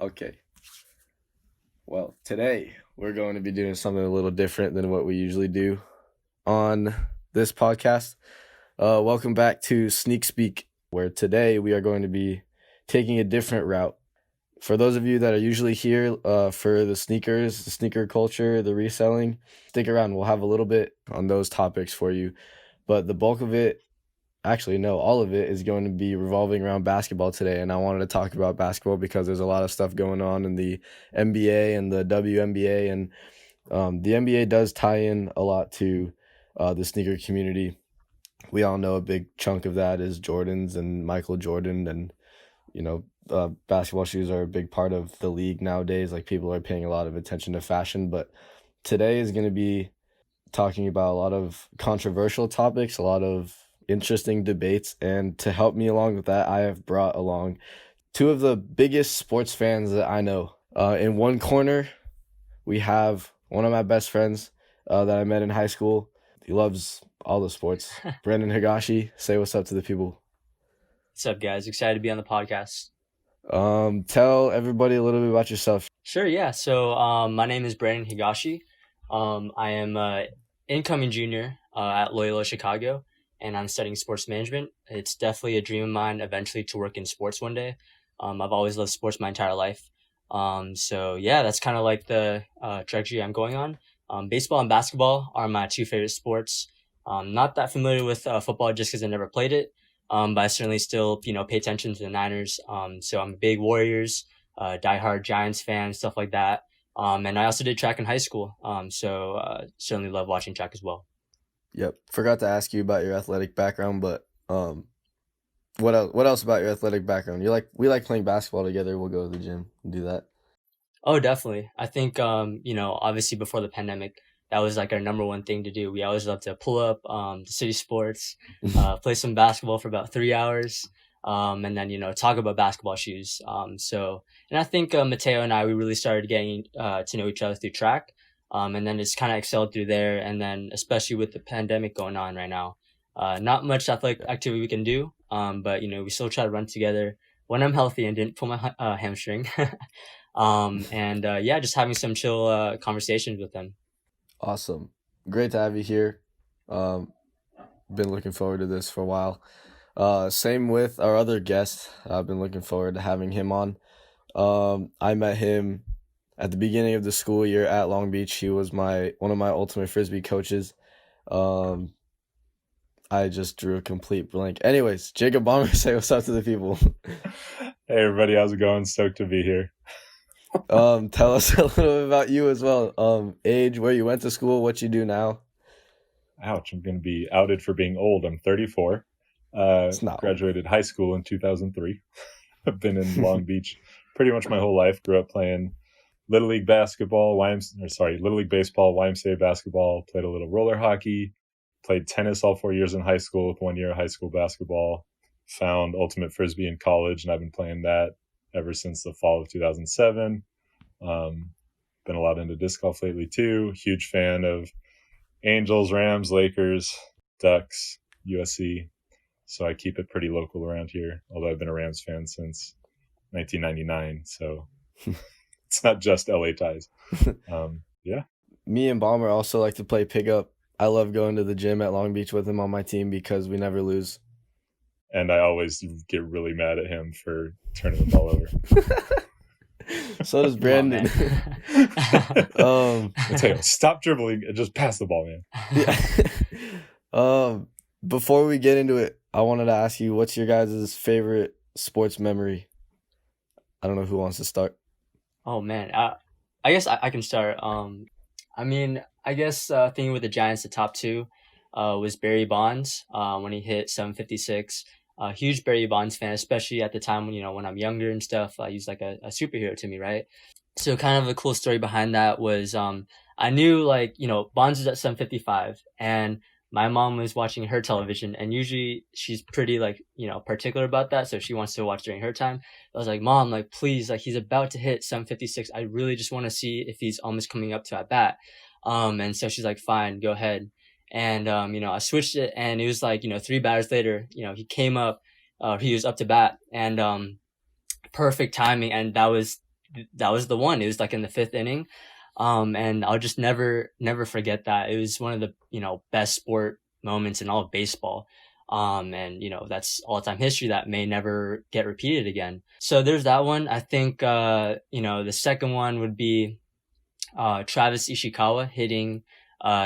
Okay. Well, today we're going to be doing something a little different than what we usually do on this podcast. Welcome back to Sneak Speak, where today we are going to be taking a different route. For those of you that are usually here for the sneakers, the sneaker culture, the reselling, stick around. We'll have a little bit on those topics for you. But the bulk of it, actually, no, all of it is going to be revolving around basketball today. And I wanted to talk about basketball because there's a lot of stuff going on in the NBA and the WNBA. And the NBA does tie in a lot to the sneaker community. We all know a big chunk of that is Jordans and Michael Jordan. And, basketball shoes are a big part of the league nowadays. Like, people are paying a lot of attention to fashion. But today is going to be talking about a lot of controversial topics, a lot of interesting debates, and to help me along with that, I have brought along two of the biggest sports fans that I know. In one corner, we have one of my best friends that I met in high school. He loves all the sports. Brandon Higashi, say what's up to the people. What's up, guys? Excited to be on the podcast. Tell everybody a little bit about yourself. Sure, yeah. So my name is Brandon Higashi. I am an incoming junior at Loyola Chicago, and I'm studying sports management. It's definitely a dream of mine eventually to work in sports one day. I've always loved sports my entire life. So yeah, that's kind of like the trajectory I'm going on. Baseball and basketball are my two favorite sports. Not that familiar with football just because I never played it. But I certainly still, pay attention to the Niners. So I'm a big Warriors, diehard Giants fan, stuff like that. And I also did track in high school. So certainly love watching track as well. Yep. Forgot to ask you about your athletic background, but what else about your athletic background? We like playing basketball together. We'll go to the gym and do that. Oh, definitely. I think, obviously before the pandemic, that was like our number one thing to do. We always loved to pull up the city sports, play some basketball for about 3 hours, and then, talk about basketball shoes. And I think Mateo and I, we really started getting to know each other through track, and then it's kind of excelled through there. And then especially with the pandemic going on right now, not much athletic activity we can do, but, we still try to run together when I'm healthy and didn't pull my hamstring. Yeah, just having some chill conversations with them. Awesome. Great to have you here. Been looking forward to this for a while. Same with our other guest. I've been looking forward to having him on. I met him at the beginning of the school year at Long Beach. He was one of my ultimate frisbee coaches. I just drew a complete blank. Anyways, Jacob Baumer, say what's up to the people. Hey everybody, how's it going? Stoked to be here. Tell us a little bit about you as well. Age, where you went to school, what you do now. Ouch, I'm going to be outed for being old. I'm 34. It's not Graduated high school in 2003. I've been in Long Beach pretty much my whole life. Grew up playing Little League basketball, Little League baseball, YMCA basketball, played a little roller hockey, played tennis all 4 years in high school with 1 year of high school basketball, found ultimate frisbee in college, and I've been playing that ever since the fall of 2007. Been a lot into disc golf lately too. Huge fan of Angels, Rams, Lakers, Ducks, USC. So I keep it pretty local around here, although I've been a Rams fan since 1999. So it's not just LA ties. Yeah. Me and Baumer also like to play pickup. I love going to the gym at Long Beach with him on my team because we never lose. And I always get really mad at him for turning the ball over. So does Brandon. I tell you, stop dribbling and just pass the ball, man. Yeah. Before we get into it, I wanted to ask you, what's your guys' favorite sports memory? I don't know who wants to start. Oh man, I guess I can start. I guess thinking with the Giants, the top two was Barry Bonds when he hit 756. Huge Barry Bonds fan, especially at the time when I'm younger and stuff. He's like a superhero to me, right? So kind of a cool story behind that was I knew Bonds is at 755, and my mom was watching her television, and usually she's pretty particular about that, so she wants to watch during her time. I was like, Mom, please, he's about to hit 756. I really just want to see if he's almost coming up to at bat. And so she's like, fine, go ahead. And I switched it, and it was 3 batters later, he came up, he was up to bat, and perfect timing, and that was that was the one. It was like in the fifth inning. And I'll just never forget that. It was one of the, best sport moments in all of baseball. And that's all time history that may never get repeated again. So there's that one. I think, the second one would be, Travis Ishikawa hitting,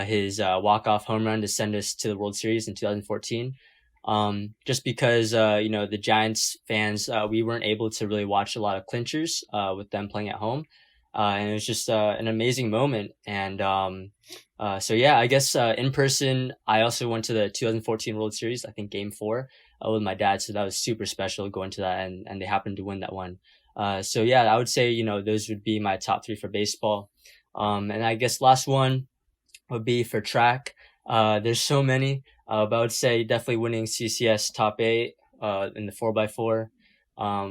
his, walk-off home run to send us to the World Series in 2014. Just because, the Giants fans, we weren't able to really watch a lot of clinchers, with them playing at home. And it was just, an amazing moment. And, so yeah, I guess, in person, I also went to the 2014 World Series, I think game 4, with my dad. So that was super special going to that, and they happened to win that one. So yeah, I would say, those would be my top 3 for baseball. And I guess last one would be for track. There's so many, but I would say definitely winning CCS top 8, in the 4x4.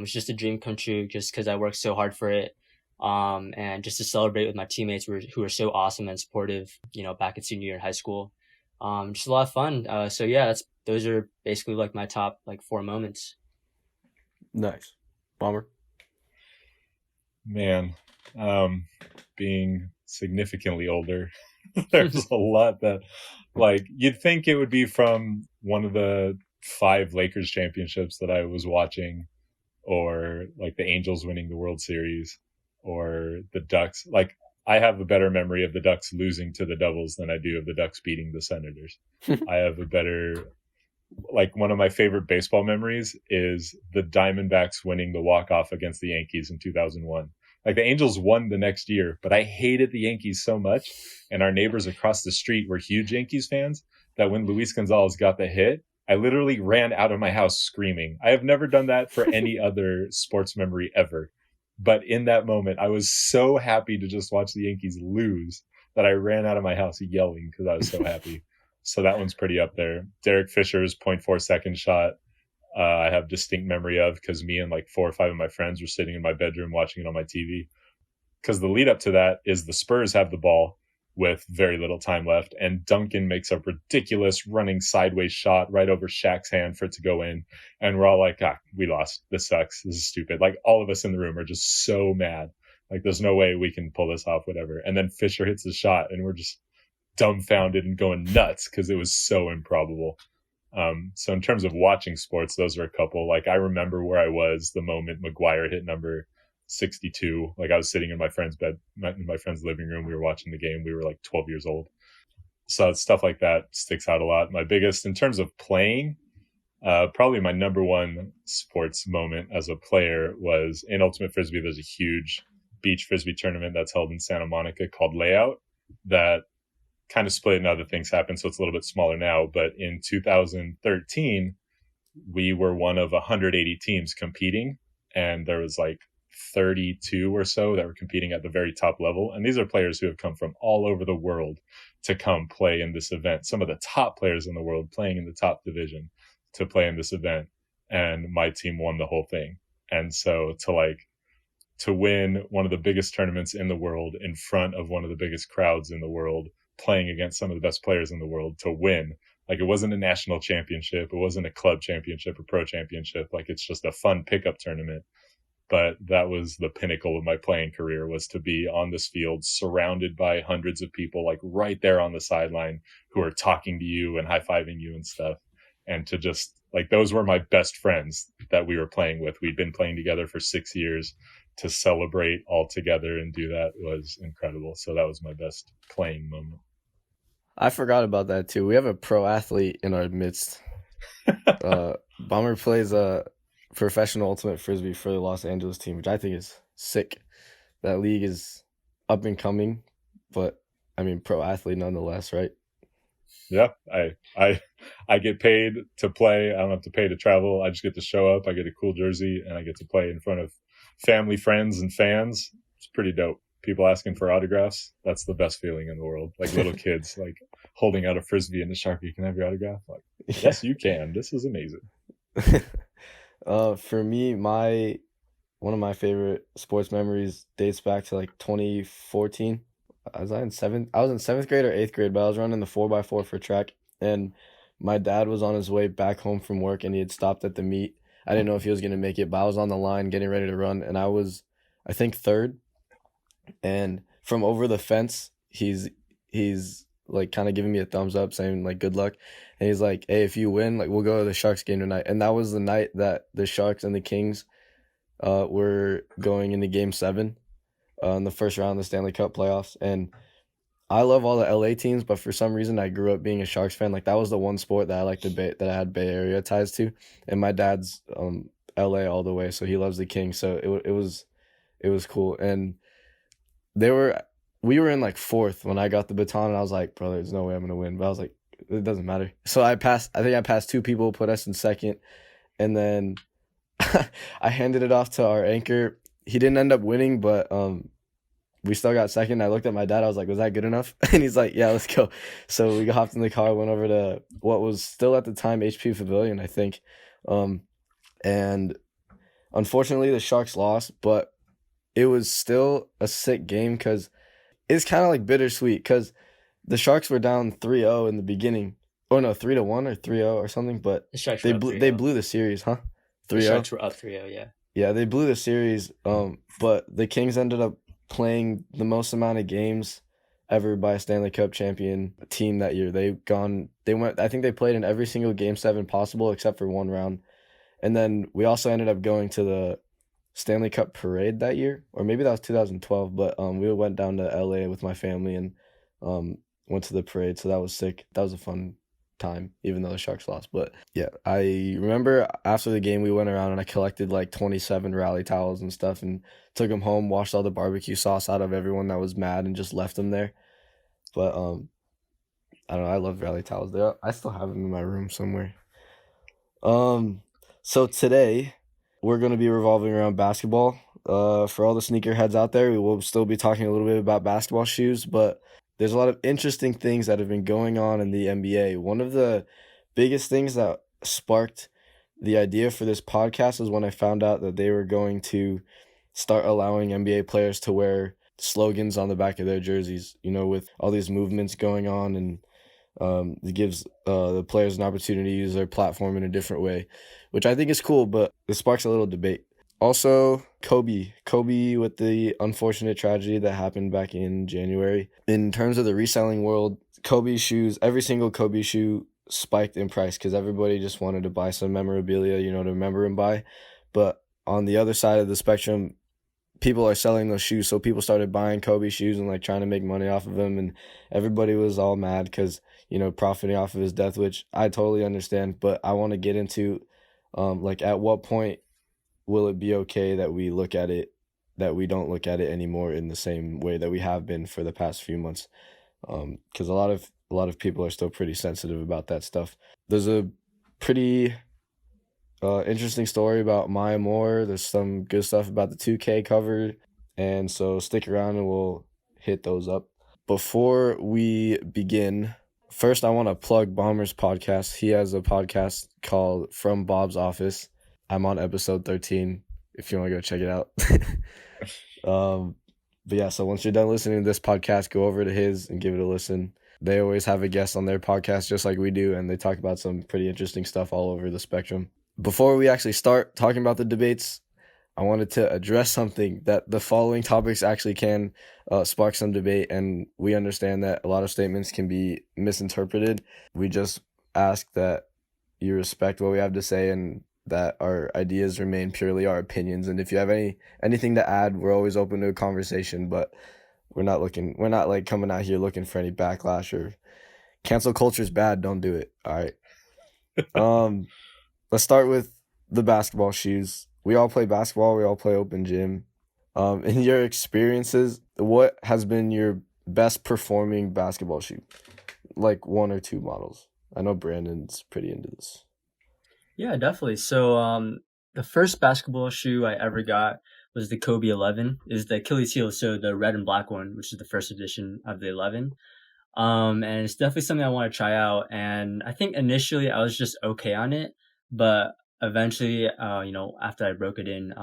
It's just a dream come true just because I worked so hard for it. And just to celebrate with my teammates who were so awesome and supportive, back in senior year in high school. Just a lot of fun. So yeah, those are basically like my top 4 moments. Nice. Baumer? Man, being significantly older, there's a lot that, you'd think it would be from one of the 5 Lakers championships that I was watching, or the Angels winning the World Series, or the Ducks. I have a better memory of the Ducks losing to the Devils than I do of the Ducks beating the Senators. I have a better, one of my favorite baseball memories is the Diamondbacks winning the walk-off against the Yankees in 2001. The Angels won the next year, but I hated the Yankees so much. And our neighbors across the street were huge Yankees fans that when Luis Gonzalez got the hit, I literally ran out of my house screaming. I have never done that for any other sports memory ever. But in that moment, I was so happy to just watch the Yankees lose that I ran out of my house yelling because I was so happy. So that one's pretty up there. Derek Fisher's 0.4 second shot, I have distinct memory of, because me and 4 or 5 of my friends were sitting in my bedroom watching it on my TV. Because the lead up to that is the Spurs have the ball with very little time left, and Duncan makes a ridiculous running sideways shot right over Shaq's hand for it to go in, and we're all like, we lost, this sucks, this is stupid. All of us in the room are just so mad, there's no way we can pull this off, whatever. And then Fisher hits the shot and we're just dumbfounded and going nuts because it was so improbable. So in terms of watching sports, those are a couple. I remember where I was the moment McGuire hit number 62. I was sitting in my friend's bed, in my friend's living room. We were watching the game. We were 12 years old. So stuff like that sticks out a lot. My biggest, in terms of playing, probably my number one sports moment as a player was in Ultimate Frisbee. There's a huge beach Frisbee tournament that's held in Santa Monica called Layout that kind of split and other things happened. So it's a little bit smaller now. But in 2013, we were one of 180 teams competing. And there was 32 or so that were competing at the very top level. And these are players who have come from all over the world to come play in this event. Some of the top players in the world playing in the top division to play in this event. And my team won the whole thing. And so to win one of the biggest tournaments in the world in front of one of the biggest crowds in the world, playing against some of the best players in the world, to win, it wasn't a national championship. It wasn't a club championship or pro championship. It's just a fun pickup tournament. But that was the pinnacle of my playing career, was to be on this field surrounded by hundreds of people, right there on the sideline, who are talking to you and high-fiving you and stuff. And to just, those were my best friends that we were playing with. We'd been playing together for 6 years. To celebrate all together and do that was incredible. So that was my best playing moment. I forgot about that too. We have a pro athlete in our midst. Baumer plays professional Ultimate Frisbee for the Los Angeles team, which I think is sick. That league is up and coming, but pro athlete nonetheless, right? Yeah, I get paid to play. I don't have to pay to travel. I just get to show up. I get a cool jersey and I get to play in front of family, friends, and fans. It's pretty dope. People asking for autographs. That's the best feeling in the world. Little kids, holding out a Frisbee and a Sharpie. Can I have your autograph? Yes, you can. This is amazing. For me, one of my favorite sports memories dates back to 2014. I was in seventh grade or eighth grade, but I was running the 4x4 for track, and my dad was on his way back home from work, and he had stopped at the meet. I didn't know if he was going to make it, but I was on the line getting ready to run, and I was I think third, and from over the fence, he's like kind of giving me a thumbs up, saying like good luck, and he's like, hey, if you win, like we'll go to the Sharks game tonight, and that was the night that the Sharks and the Kings were going into Game 7 in the first round of the Stanley Cup playoffs, and I love all the LA teams, but for some reason I grew up being a Sharks fan. Like that was the one sport that I liked that I had Bay Area ties to, and my dad's LA all the way, so he loves the Kings. So it was cool, and they were we were in like fourth when I got the baton, and I was like, bro, there's no way I'm gonna win. But I was like, it doesn't matter. So I passed. I think I passed two people, put us in second, and then I handed it off to our anchor. He didn't end up winning, but we still got second. I looked at my dad. I was like, was that good enough? And he's like, yeah, let's go. So we hopped in the car, went over to what was still at the time HP Pavilion, I think. And unfortunately, the Sharks lost, but it was still a sick game because it's kind of like bittersweet because the Sharks were down 3-0 in the beginning. Oh, no, 3-1 or 3-0 or something, but The Sharks they were up blew 3-0. they blew the series, huh? The 3-0? Sharks were up 3-0, yeah. Yeah, they blew the series, but the Kings ended up playing the most amount of games ever by a Stanley Cup champion team that year. I think they played in every single Game 7 possible except for one round. And then we also ended up going to the Stanley Cup parade that year, or maybe that was 2012, but we went down to LA with my family and went to the parade, so that was sick. That was a fun time, even though the Sharks lost. But yeah, I remember after the game we went around and I collected like 27 rally towels and stuff and took them home, washed all the barbecue sauce out of everyone that was mad and just left them there. But I don't know, I love rally towels. I still have them in my room somewhere. So today we're going to be revolving around basketball. For all the sneakerheads out there, we will still be talking a little bit about basketball shoes, but there's a lot of interesting things that have been going on in the NBA. One of the biggest things that sparked the idea for this podcast was when I found out that they were going to start allowing NBA players to wear slogans on the back of their jerseys, with all these movements going on, and it gives the players an opportunity to use their platform in a different way, which I think is cool, but it sparks a little debate. Also, Kobe with the unfortunate tragedy that happened back in January. In terms of the reselling world, Kobe shoes, every single Kobe shoe spiked in price because everybody just wanted to buy some memorabilia, to remember him by. But on the other side of the spectrum, people are selling those shoes, so people started buying Kobe shoes and like trying to make money off of him, and everybody was all mad because profiting off of his death, which I totally understand. But I want to get into like at what point will it be okay that we don't look at it anymore in the same way that we have been for the past few months, because a lot of people are still pretty sensitive about that stuff. There's a pretty interesting story about Maya Moore. There's some good stuff about the 2K cover, and so stick around and we'll hit those up. Before we begin, first I want to plug Baumer's podcast. He has a podcast called From Bob's Office. I'm on episode 13 if you want to go check it out. But yeah, so once you're done listening to this podcast, go over to his and give it a listen. They always have a guest on their podcast just like we do, and they talk about some pretty interesting stuff all over the spectrum. Before we actually start talking about the debates, I wanted to address something that the following topics actually can spark some debate, and we understand that a lot of statements can be misinterpreted. We just ask that you respect what we have to say and that our ideas remain purely our opinions. And if you have anything to add, we're always open to a conversation, but we're not like coming out here looking for any backlash or cancel culture is bad. Don't do it. All right. Let's start with the basketball shoes. We all play basketball. We all play open gym. In your experiences, what has been your best performing basketball shoe? Like one or two models. I know Brandon's pretty into this. Yeah, definitely. So the first basketball shoe I ever got was the Kobe 11. Is the Achilles heel, so the red and black one, which is the first edition of the 11. And it's definitely something I want to try out. And I think initially I was just okay on it, but eventually, after I broke it in,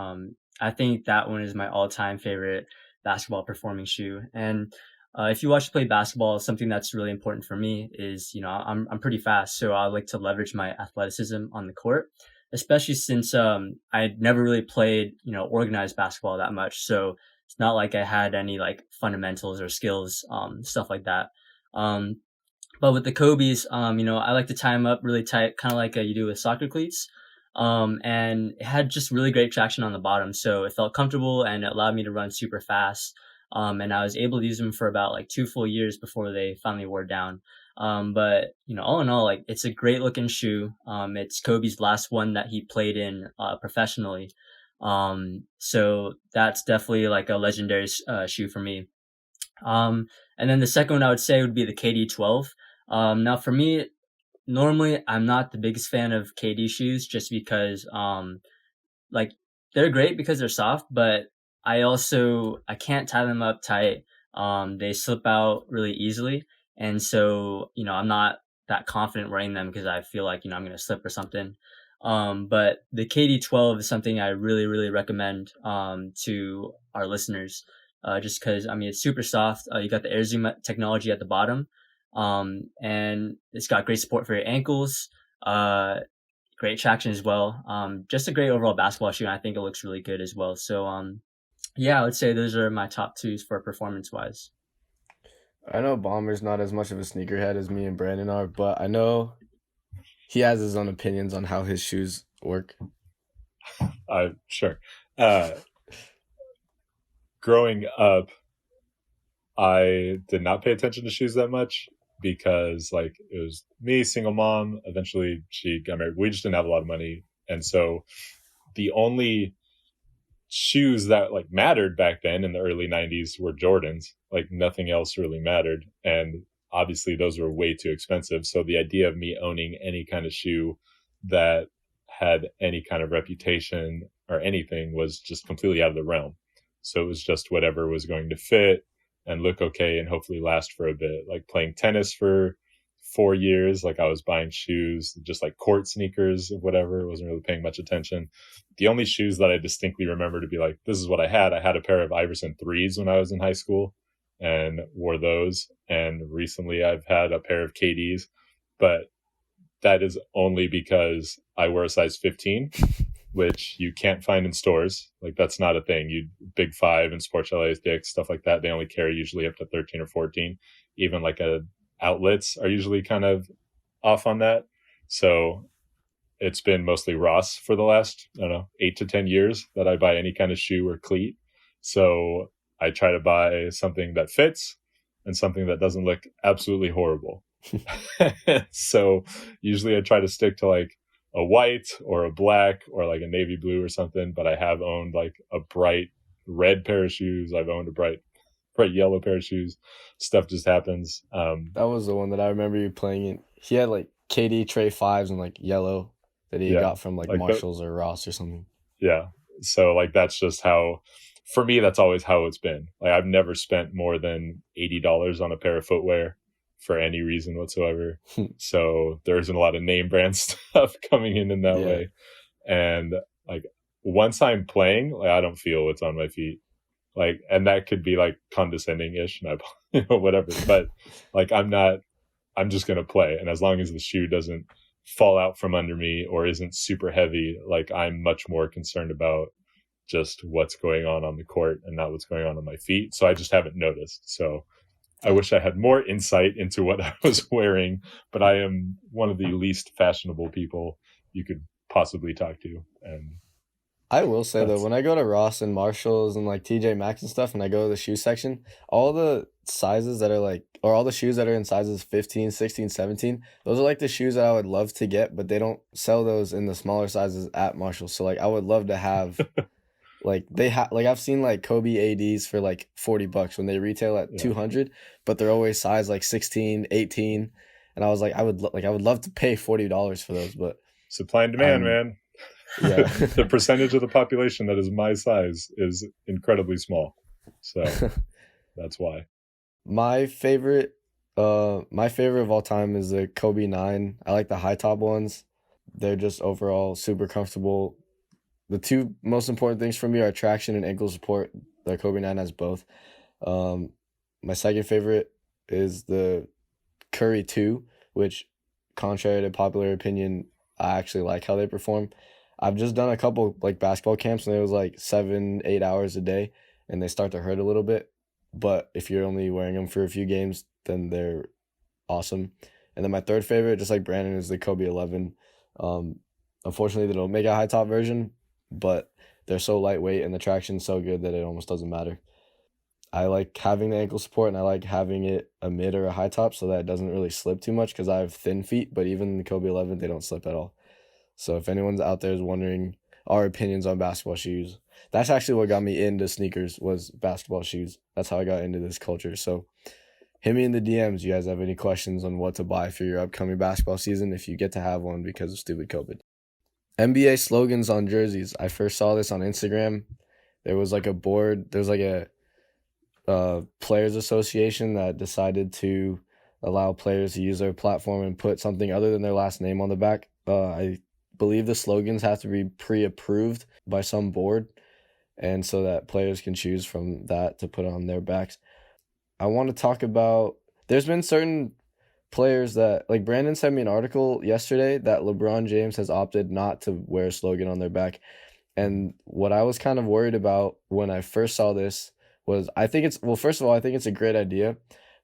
I think that one is my all-time favorite basketball performing shoe. And if you watch me play basketball, something that's really important for me is, I'm pretty fast, so I like to leverage my athleticism on the court. especially since I'd never really played, organized basketball that much. So it's not like I had any like fundamentals or skills, stuff like that. Um, but with the Kobe's, I like to tie them up really tight, kind of like you do with soccer cleats. And it had just really great traction on the bottom. So it felt comfortable and it allowed me to run super fast. And I was able to use them for about like 2 full years before they finally wore down. But all in all, like it's a great looking shoe. It's Kobe's last one that he played in professionally. So that's definitely like a legendary shoe for me. And then the second one I would say would be the KD 12. Now for me, normally I'm not the biggest fan of KD shoes just because like they're great because they're soft, but I can't tie them up tight. They slip out really easily, and so I'm not that confident wearing them because I feel like I'm gonna slip or something. But the KD 12 is something I really really recommend to our listeners, just because I mean it's super soft. You got the air zoom technology at the bottom, and it's got great support for your ankles. Great traction as well. Just a great overall basketball shoe, and I think it looks really good as well. So, yeah, I would say those are my top twos for performance wise. I know Baumer's not as much of a sneakerhead as me and Brandon are, but I know he has his own opinions on how his shoes work. Sure. Growing up, I did not pay attention to shoes that much because like it was me, single mom. Eventually she got married. We just didn't have a lot of money. And so the only shoes that like mattered back then in the early 90s were Jordans. Like nothing else really mattered. And obviously those were way too expensive. So the idea of me owning any kind of shoe that had any kind of reputation or anything was just completely out of the realm. So it was just whatever was going to fit and look okay and hopefully last for a bit. Like playing tennis for 4 years, like I was buying shoes, just like court sneakers or whatever. I wasn't really paying much attention. The only shoes that I distinctly remember to be like, this is what I had a pair of Iverson 3s when I was in high school and wore those. And recently I've had a pair of KDs, but that is only because I wear a size 15, which you can't find in stores. Like that's not a thing. You Big Five and Sports LA, Dick's, stuff like that. They only carry usually up to 13 or 14. Even like outlets are usually kind of off on that. So it's been mostly Ross for the last, I don't know, 8 to 10 years that I buy any kind of shoe or cleat. So I try to buy something that fits and something that doesn't look absolutely horrible. So usually I try to stick to like a white or a black or like a navy blue or something, but I have owned like a bright red pair of shoes. I've owned a bright yellow pair of shoes. Stuff just happens. That was the one that I remember you playing in. He had like KD Trey 5s and like yellow that he got from like Marshalls or Ross or something. Yeah. So like that's just how, for me, that's always how it's been. Like I've never spent more than $80 on a pair of footwear for any reason whatsoever. So there isn't a lot of name brand stuff coming in that way. And like once I'm playing, like I don't feel what's on my feet. Like, and that could be like condescending ish, and whatever. But like, I'm just going to play. And as long as the shoe doesn't fall out from under me or isn't super heavy, like I'm much more concerned about just what's going on the court and not what's going on my feet. So I just haven't noticed. So I wish I had more insight into what I was wearing, but I am one of the least fashionable people you could possibly talk to. And I will say though, when I go to Ross and Marshalls and like TJ Maxx and stuff, and I go to the shoe section, all the sizes that are like, or all the shoes that are in sizes 15, 16, 17, those are like the shoes that I would love to get, but they don't sell those in the smaller sizes at Marshalls. So like I would love to have like I've seen like Kobe ADs for like $40 when they retail at 200, but they're always size like 16, 18. And I was like, I would love to pay $40 for those, but supply and demand, man. Yeah. The percentage of the population that is my size is incredibly small. So that's why. My favorite of all time is the Kobe 9. I like the high top ones. They're just overall super comfortable. The two most important things for me are traction and ankle support. The Kobe 9 has both. My second favorite is the Curry 2, which, contrary to popular opinion, I actually like how they perform. I've just done a couple like basketball camps, and it was like 7-8 hours a day, and they start to hurt a little bit. But if you're only wearing them for a few games, then they're awesome. And then my third favorite, just like Brandon, is the Kobe 11. Unfortunately, they don't make a high top version, but they're so lightweight and the traction's so good that it almost doesn't matter. I like having the ankle support, and I like having it a mid or a high top so that it doesn't really slip too much because I have thin feet, but even the Kobe 11, they don't slip at all. So if anyone's out there is wondering our opinions on basketball shoes, that's actually what got me into sneakers was basketball shoes. That's how I got into this culture. So hit me in the DMs. You guys have any questions on what to buy for your upcoming basketball season if you get to have one because of stupid COVID. NBA slogans on jerseys. I first saw this on Instagram. There was like a board. There's like a players association that decided to allow players to use their platform and put something other than their last name on the back. I believe the slogans have to be pre-approved by some board, and so that players can choose from that to put on their backs. I want to talk about, there's been certain players that, like Brandon sent me an article yesterday that LeBron James has opted not to wear a slogan on their back. And what I was kind of worried about when I first saw this was, first of all, I think it's a great idea,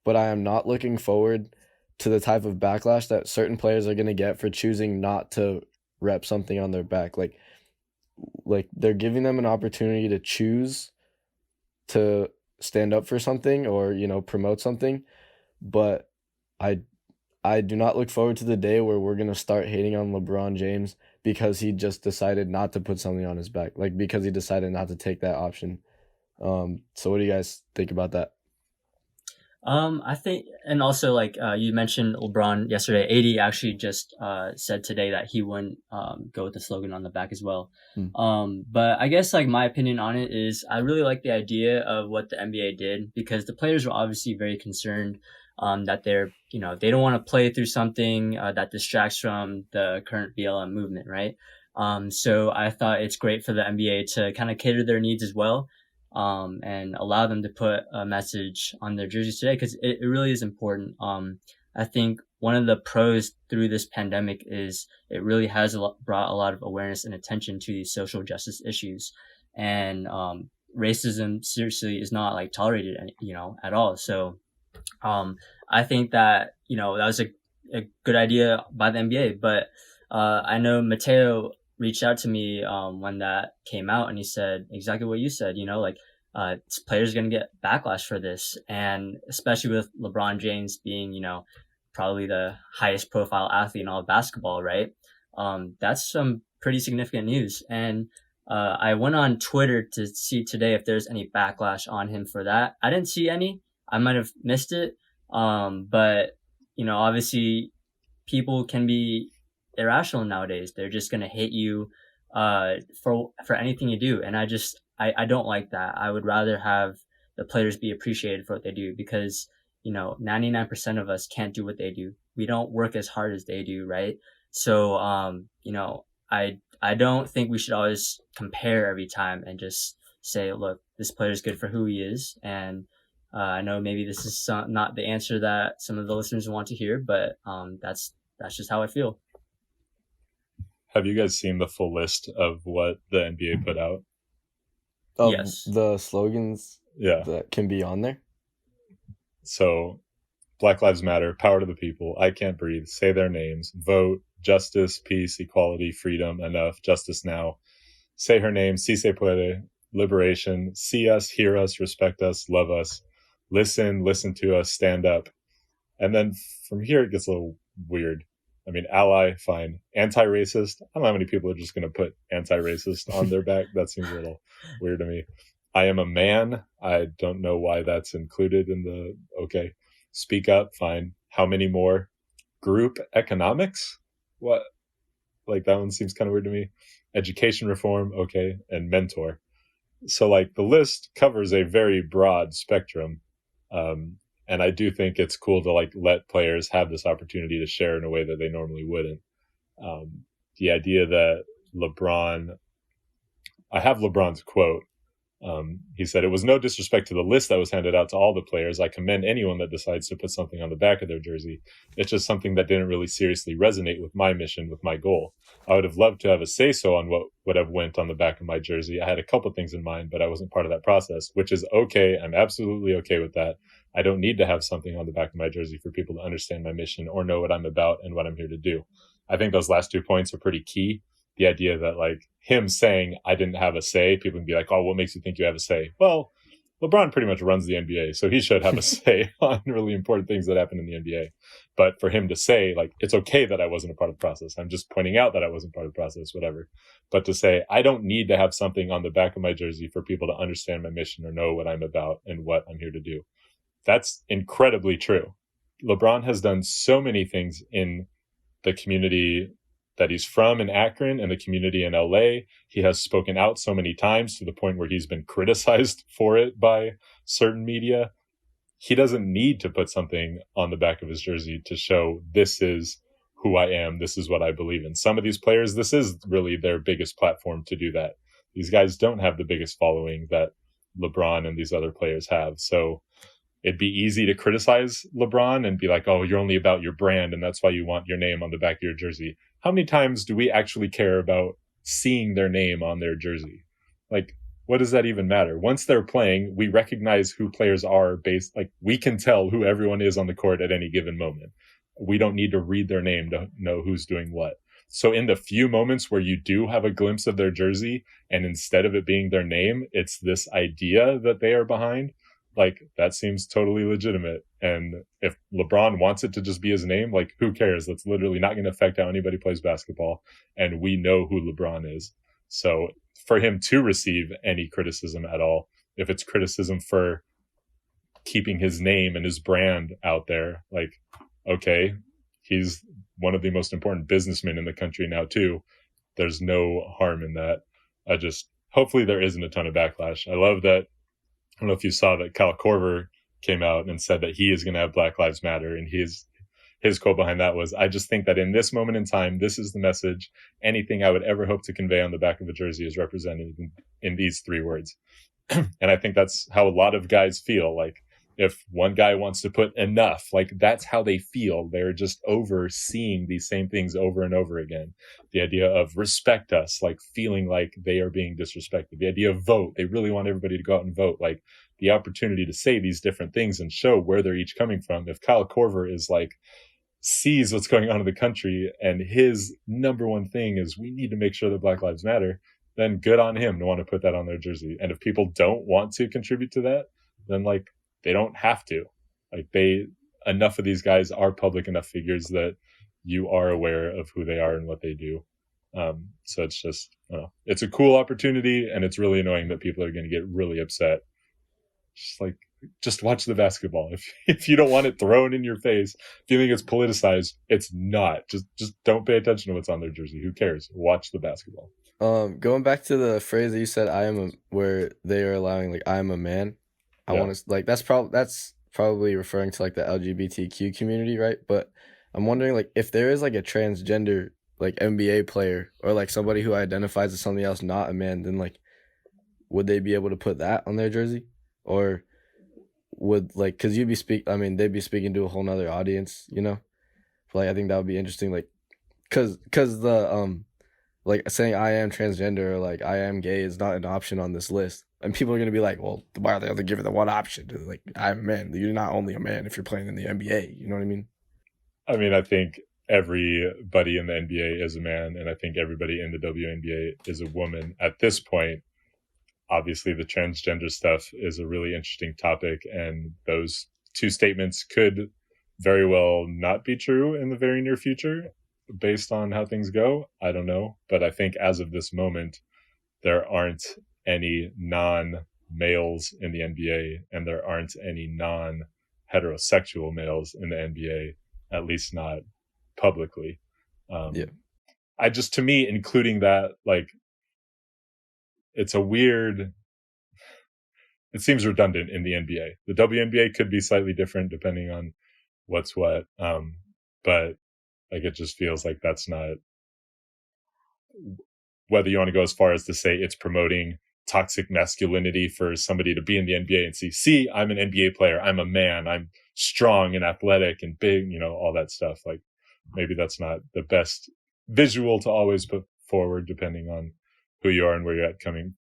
but I am not looking forward to the type of backlash that certain players are going to get for choosing not to rep something on their back. Like they're giving them an opportunity to choose to stand up for something or, promote something. But I do not look forward to the day where we're going to start hating on LeBron James because he just decided not to put something on his back, like because he decided not to take that option. So what do you guys think about that? I think, and also like you mentioned LeBron yesterday, AD actually just said today that he wouldn't go with the slogan on the back as well. But I guess like my opinion on it is I really like the idea of what the NBA did because the players were obviously very concerned that they don't want to play through something that distracts from the current BLM movement, right? So I thought it's great for the NBA to kind of cater their needs as well. And allow them to put a message on their jerseys today because it really is important. I think one of the pros through this pandemic is it really has brought a lot of awareness and attention to these social justice issues. And racism seriously is not like tolerated, at all. So I think that, that was a good idea by the NBA. But I know Mateo reached out to me when that came out, and he said exactly what you said. Players are going to get backlash for this, and especially with LeBron James being probably the highest profile athlete in all of basketball, right? That's some pretty significant news. And I went on Twitter to see today if there's any backlash on him for that. I didn't see any. I might have missed it. But obviously people can be irrational nowadays. They're just going to hate you for anything you do. And I don't like that. I would rather have the players be appreciated for what they do because 99% of us can't do what they do. We don't work as hard as they do, right? So I don't think we should always compare every time and just say, look, this player is good for who he is. And I know maybe this is not the answer that some of the listeners want to hear, but that's just how I feel. Have you guys seen the full list of what the NBA put out? Yes. The slogans that can be on there? So, Black Lives Matter, power to the people, I can't breathe, say their names, vote, justice, peace, equality, freedom, enough, justice now, say her name, si se puede, liberation, see us, hear us, respect us, love us, listen to us, stand up. And then from here, it gets a little weird. I mean, ally, fine. Anti-racist, I don't know how many people are just going to put anti-racist on their back. That seems a little weird to me. I am a man. I don't know why that's included in okay. Speak up, fine. How many more? Group economics? What? Like, that one seems kind of weird to me. Education reform, okay. And mentor. So, like, the list covers a very broad spectrum. And I do think it's cool to like let players have this opportunity to share in a way that they normally wouldn't. The idea that I have LeBron's quote. He said, "It was no disrespect to the list that was handed out to all the players. I commend anyone that decides to put something on the back of their jersey. It's just something that didn't really seriously resonate with my mission, with my goal. I would have loved to have a say-so on what would have went on the back of my jersey. I had a couple things in mind, but I wasn't part of that process, which is okay. I'm absolutely okay with that. I don't need to have something on the back of my jersey for people to understand my mission or know what I'm about and what I'm here to do." I think those last 2 points are pretty key. The idea that like him saying I didn't have a say, people can be like, "Oh, what makes you think you have a say?" Well, LeBron pretty much runs the NBA, so he should have a say on really important things that happen in the NBA. But for him to say like, it's okay that I wasn't a part of the process, I'm just pointing out that I wasn't part of the process, whatever. But to say, I don't need to have something on the back of my jersey for people to understand my mission or know what I'm about and what I'm here to do. That's incredibly true. LeBron has done so many things in the community that he's from in Akron and the community in LA. He has spoken out so many times to the point where he's been criticized for it by certain media. He doesn't need to put something on the back of his jersey to show this is who I am. This is what I believe in. Some of these players, this is really their biggest platform to do that. These guys don't have the biggest following that LeBron and these other players have. So it'd be easy to criticize LeBron and be like, "Oh, you're only about your brand and that's why you want your name on the back of your jersey." How many times do we actually care about seeing their name on their jersey? Like, what does that even matter? Once they're playing, we recognize who players are based, like we can tell who everyone is on the court at any given moment. We don't need to read their name to know who's doing what. So in the few moments where you do have a glimpse of their jersey and instead of it being their name, it's this idea that they are behind, like that seems totally legitimate. And if LeBron wants it to just be his name, like who cares? That's literally not going to affect how anybody plays basketball. And we know who LeBron is. So for him to receive any criticism at all, if it's criticism for keeping his name and his brand out there, like, okay, he's one of the most important businessmen in the country now too. There's no harm in that. Hopefully there isn't a ton of backlash. I love that. I don't know if you saw that Kyle Korver came out and said that he is going to have Black Lives Matter. And his quote behind that was, "I just think that in this moment in time, this is the message. Anything I would ever hope to convey on the back of a jersey is represented in these 3 words." And I think that's how a lot of guys feel. Like if one guy wants to put enough, like that's how they feel. They're just overseeing these same things over and over again. The idea of respect us, like feeling like they are being disrespected. The idea of vote. They really want everybody to go out and vote. Like the opportunity to say these different things and show where they're each coming from. If Kyle Korver is like, sees what's going on in the country and his number one thing is we need to make sure that Black Lives Matter, then good on him to want to put that on their jersey. And if people don't want to contribute to that, then like they don't have to. Like enough of these guys are public enough figures that you are aware of who they are and what they do. So it's just, it's a cool opportunity, and it's really annoying that people are going to get really upset. Just watch the basketball. If you don't want it thrown in your face, if you think it's politicized, it's not. Just don't pay attention to what's on their jersey. Who cares? Watch the basketball. Going back to the phrase that you said, where they are allowing like "I am a man." I want to like that's probably referring to like the LGBTQ community, right? But I'm wondering like if there is like a transgender like NBA player or like somebody who identifies as something else, not a man, then like would they be able to put that on their jersey? Or would like, because they'd be speaking to a whole nother audience, you know? Like I think that would be interesting, like because the like saying I am transgender or like I am gay is not an option on this list. And people are going to be like, well, why are they only giving the one option? Like, I'm a man. You're not only a man if you're playing in the NBA. You know what I mean? I mean, I think everybody in the NBA is a man, and I think everybody in the WNBA is a woman. At this point, obviously, the transgender stuff is a really interesting topic, and those 2 statements could very well not be true in the very near future based on how things go. I don't know. But I think as of this moment, there aren't any non-males in the NBA, and there aren't any non-heterosexual males in the NBA, at least not publicly. To me, including that, like, it seems redundant in the NBA. The WNBA could be slightly different depending on what's what. But like, it just feels like that's not, whether you want to go as far as to say it's promoting toxic masculinity for somebody to be in the NBA and see, I'm an NBA player. I'm a man. I'm strong and athletic and big, all that stuff. Like maybe that's not the best visual to always put forward depending on who you are and where you're coming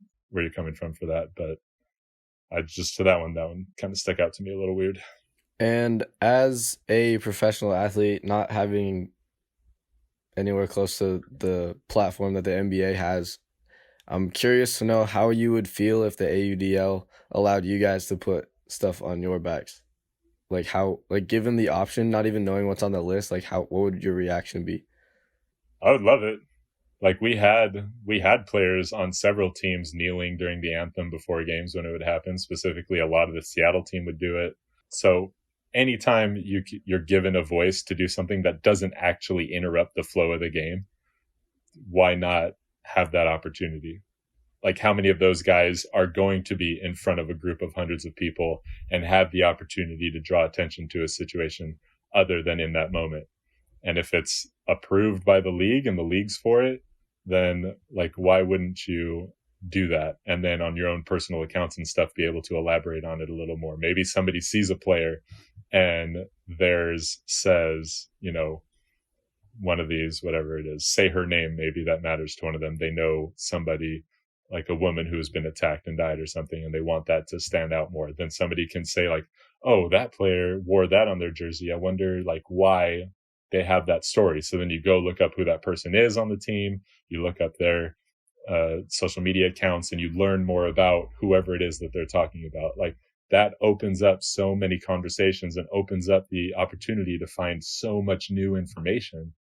from for that. But that one kind of stuck out to me a little weird. And as a professional athlete, not having anywhere close to the platform that the NBA has, I'm curious to know how you would feel if the AUDL allowed you guys to put stuff on your backs. Like given the option, not even knowing what's on the list, what would your reaction be? I would love it. Like we had players on several teams kneeling during the anthem before games when it would happen. Specifically, a lot of the Seattle team would do it. So anytime you're given a voice to do something that doesn't actually interrupt the flow of the game, why not have that opportunity? Like how many of those guys are going to be in front of a group of hundreds of people and have the opportunity to draw attention to a situation other than in that moment? And if it's approved by the league and the league's for it, then like, why wouldn't you do that? And then on your own personal accounts and stuff, be able to elaborate on it a little more. Maybe somebody sees a player and theirs says, one of these, whatever it is, say her name. Maybe that matters to one of them. They know somebody, like a woman who has been attacked and died or something, and they want that to stand out more. Then somebody can say like, oh, that player wore that on their jersey. I wonder like why they have that story. So then you go look up who that person is on the team. You look up their social media accounts and you learn more about whoever it is that they're talking about. Like that opens up so many conversations and opens up the opportunity to find so much new information.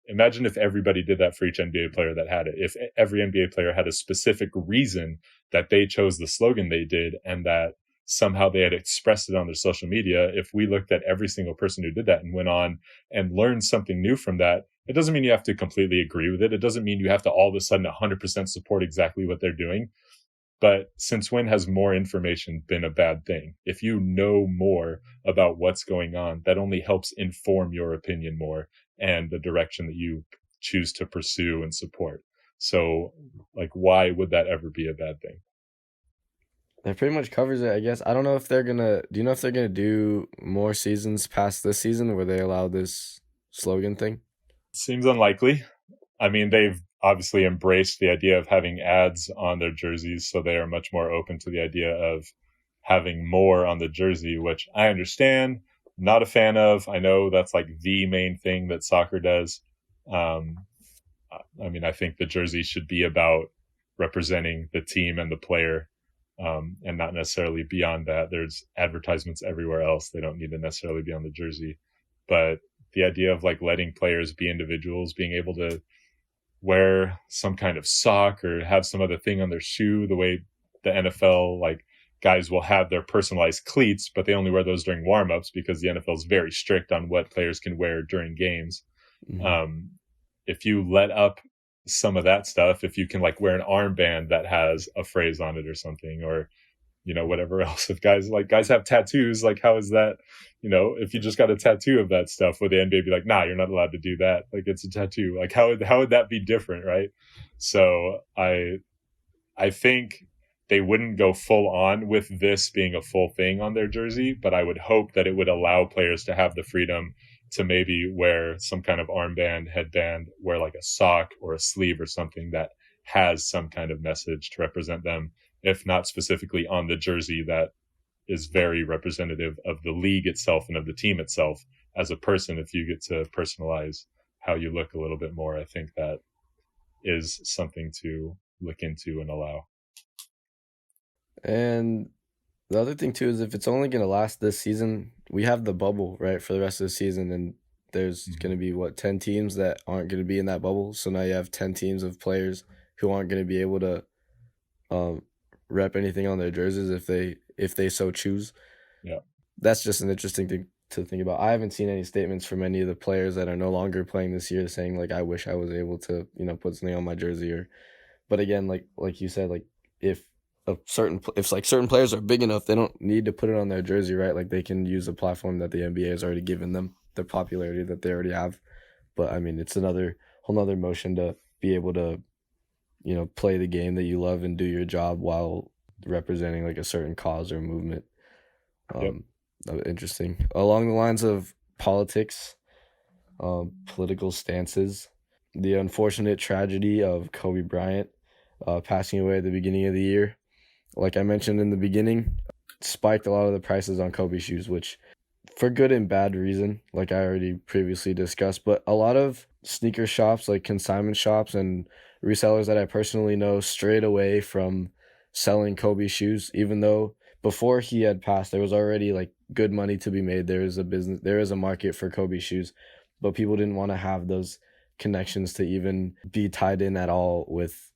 Imagine if everybody did that for each NBA player that had it. If every NBA player had a specific reason that they chose the slogan they did and that somehow they had expressed it on their social media. If we looked at every single person who did that and went on and learned something new from that, it doesn't mean you have to completely agree with it. It doesn't mean you have to all of a sudden 100% support exactly what they're doing. But since when has more information been a bad thing? If you know more about what's going on, that only helps inform your opinion more and the direction that you choose to pursue and support. So, like, why would that ever be a bad thing? That pretty much covers it, I guess. I don't know if do you know if they're gonna do more seasons past this season where they allow this slogan thing? Seems unlikely. I mean, they've obviously embraced the idea of having ads on their jerseys, so they are much more open to the idea of having more on the jersey, which I understand, not a fan of. I know that's like the main thing that soccer does. I mean, I think the jersey should be about representing the team and the player, and not necessarily beyond that. There's advertisements everywhere else. They don't need to necessarily be on the jersey. But the idea of like letting players be individuals, being able to wear some kind of sock or have some other thing on their shoe, the way the NFL, like guys will have their personalized cleats, but they only wear those during warmups because the NFL is very strict on what players can wear during games. Mm-hmm. If you let up some of that stuff, if you can like wear an armband that has a phrase on it or something, or whatever else. If guys have tattoos, like how is that? If you just got a tattoo of that stuff, would the NBA be like, nah, you're not allowed to do that? Like it's a tattoo. Like how would that be different, right? So I think they wouldn't go full on with this being a full thing on their jersey, but I would hope that it would allow players to have the freedom to maybe wear some kind of armband, headband, wear like a sock or a sleeve or something that has some kind of message to represent them, if not specifically on the jersey that is very representative of the league itself and of the team itself. As a person, if you get to personalize how you look a little bit more, I think that is something to look into and allow. And the other thing too is if it's only going to last this season, we have the bubble, right, for the rest of the season, and there's going to be 10 teams that aren't going to be in that bubble. So now you have 10 teams of players who aren't going to be able to rep anything on their jerseys if they so choose. Yeah, that's just an interesting thing to think about. I haven't seen any statements from any of the players that are no longer playing this year saying like, I wish I was able to put something on my jersey. But again, like you said, like if certain players are big enough, they don't need to put it on their jersey, right? Like they can use a platform that the NBA has already given them, the popularity that they already have. But I mean, it's another whole nother motion to be able to play the game that you love and do your job while representing like a certain cause or movement. Yep. Interesting. Along the lines of politics, political stances, the unfortunate tragedy of Kobe Bryant passing away at the beginning of the year, like I mentioned in the beginning, spiked a lot of the prices on Kobe shoes, which for good and bad reason, like I already previously discussed. But a lot of sneaker shops, like consignment shops and resellers that I personally know, strayed away from selling Kobe shoes, even though before he had passed, there was already like good money to be made. There is a market for Kobe shoes, but people didn't want to have those connections to even be tied in at all with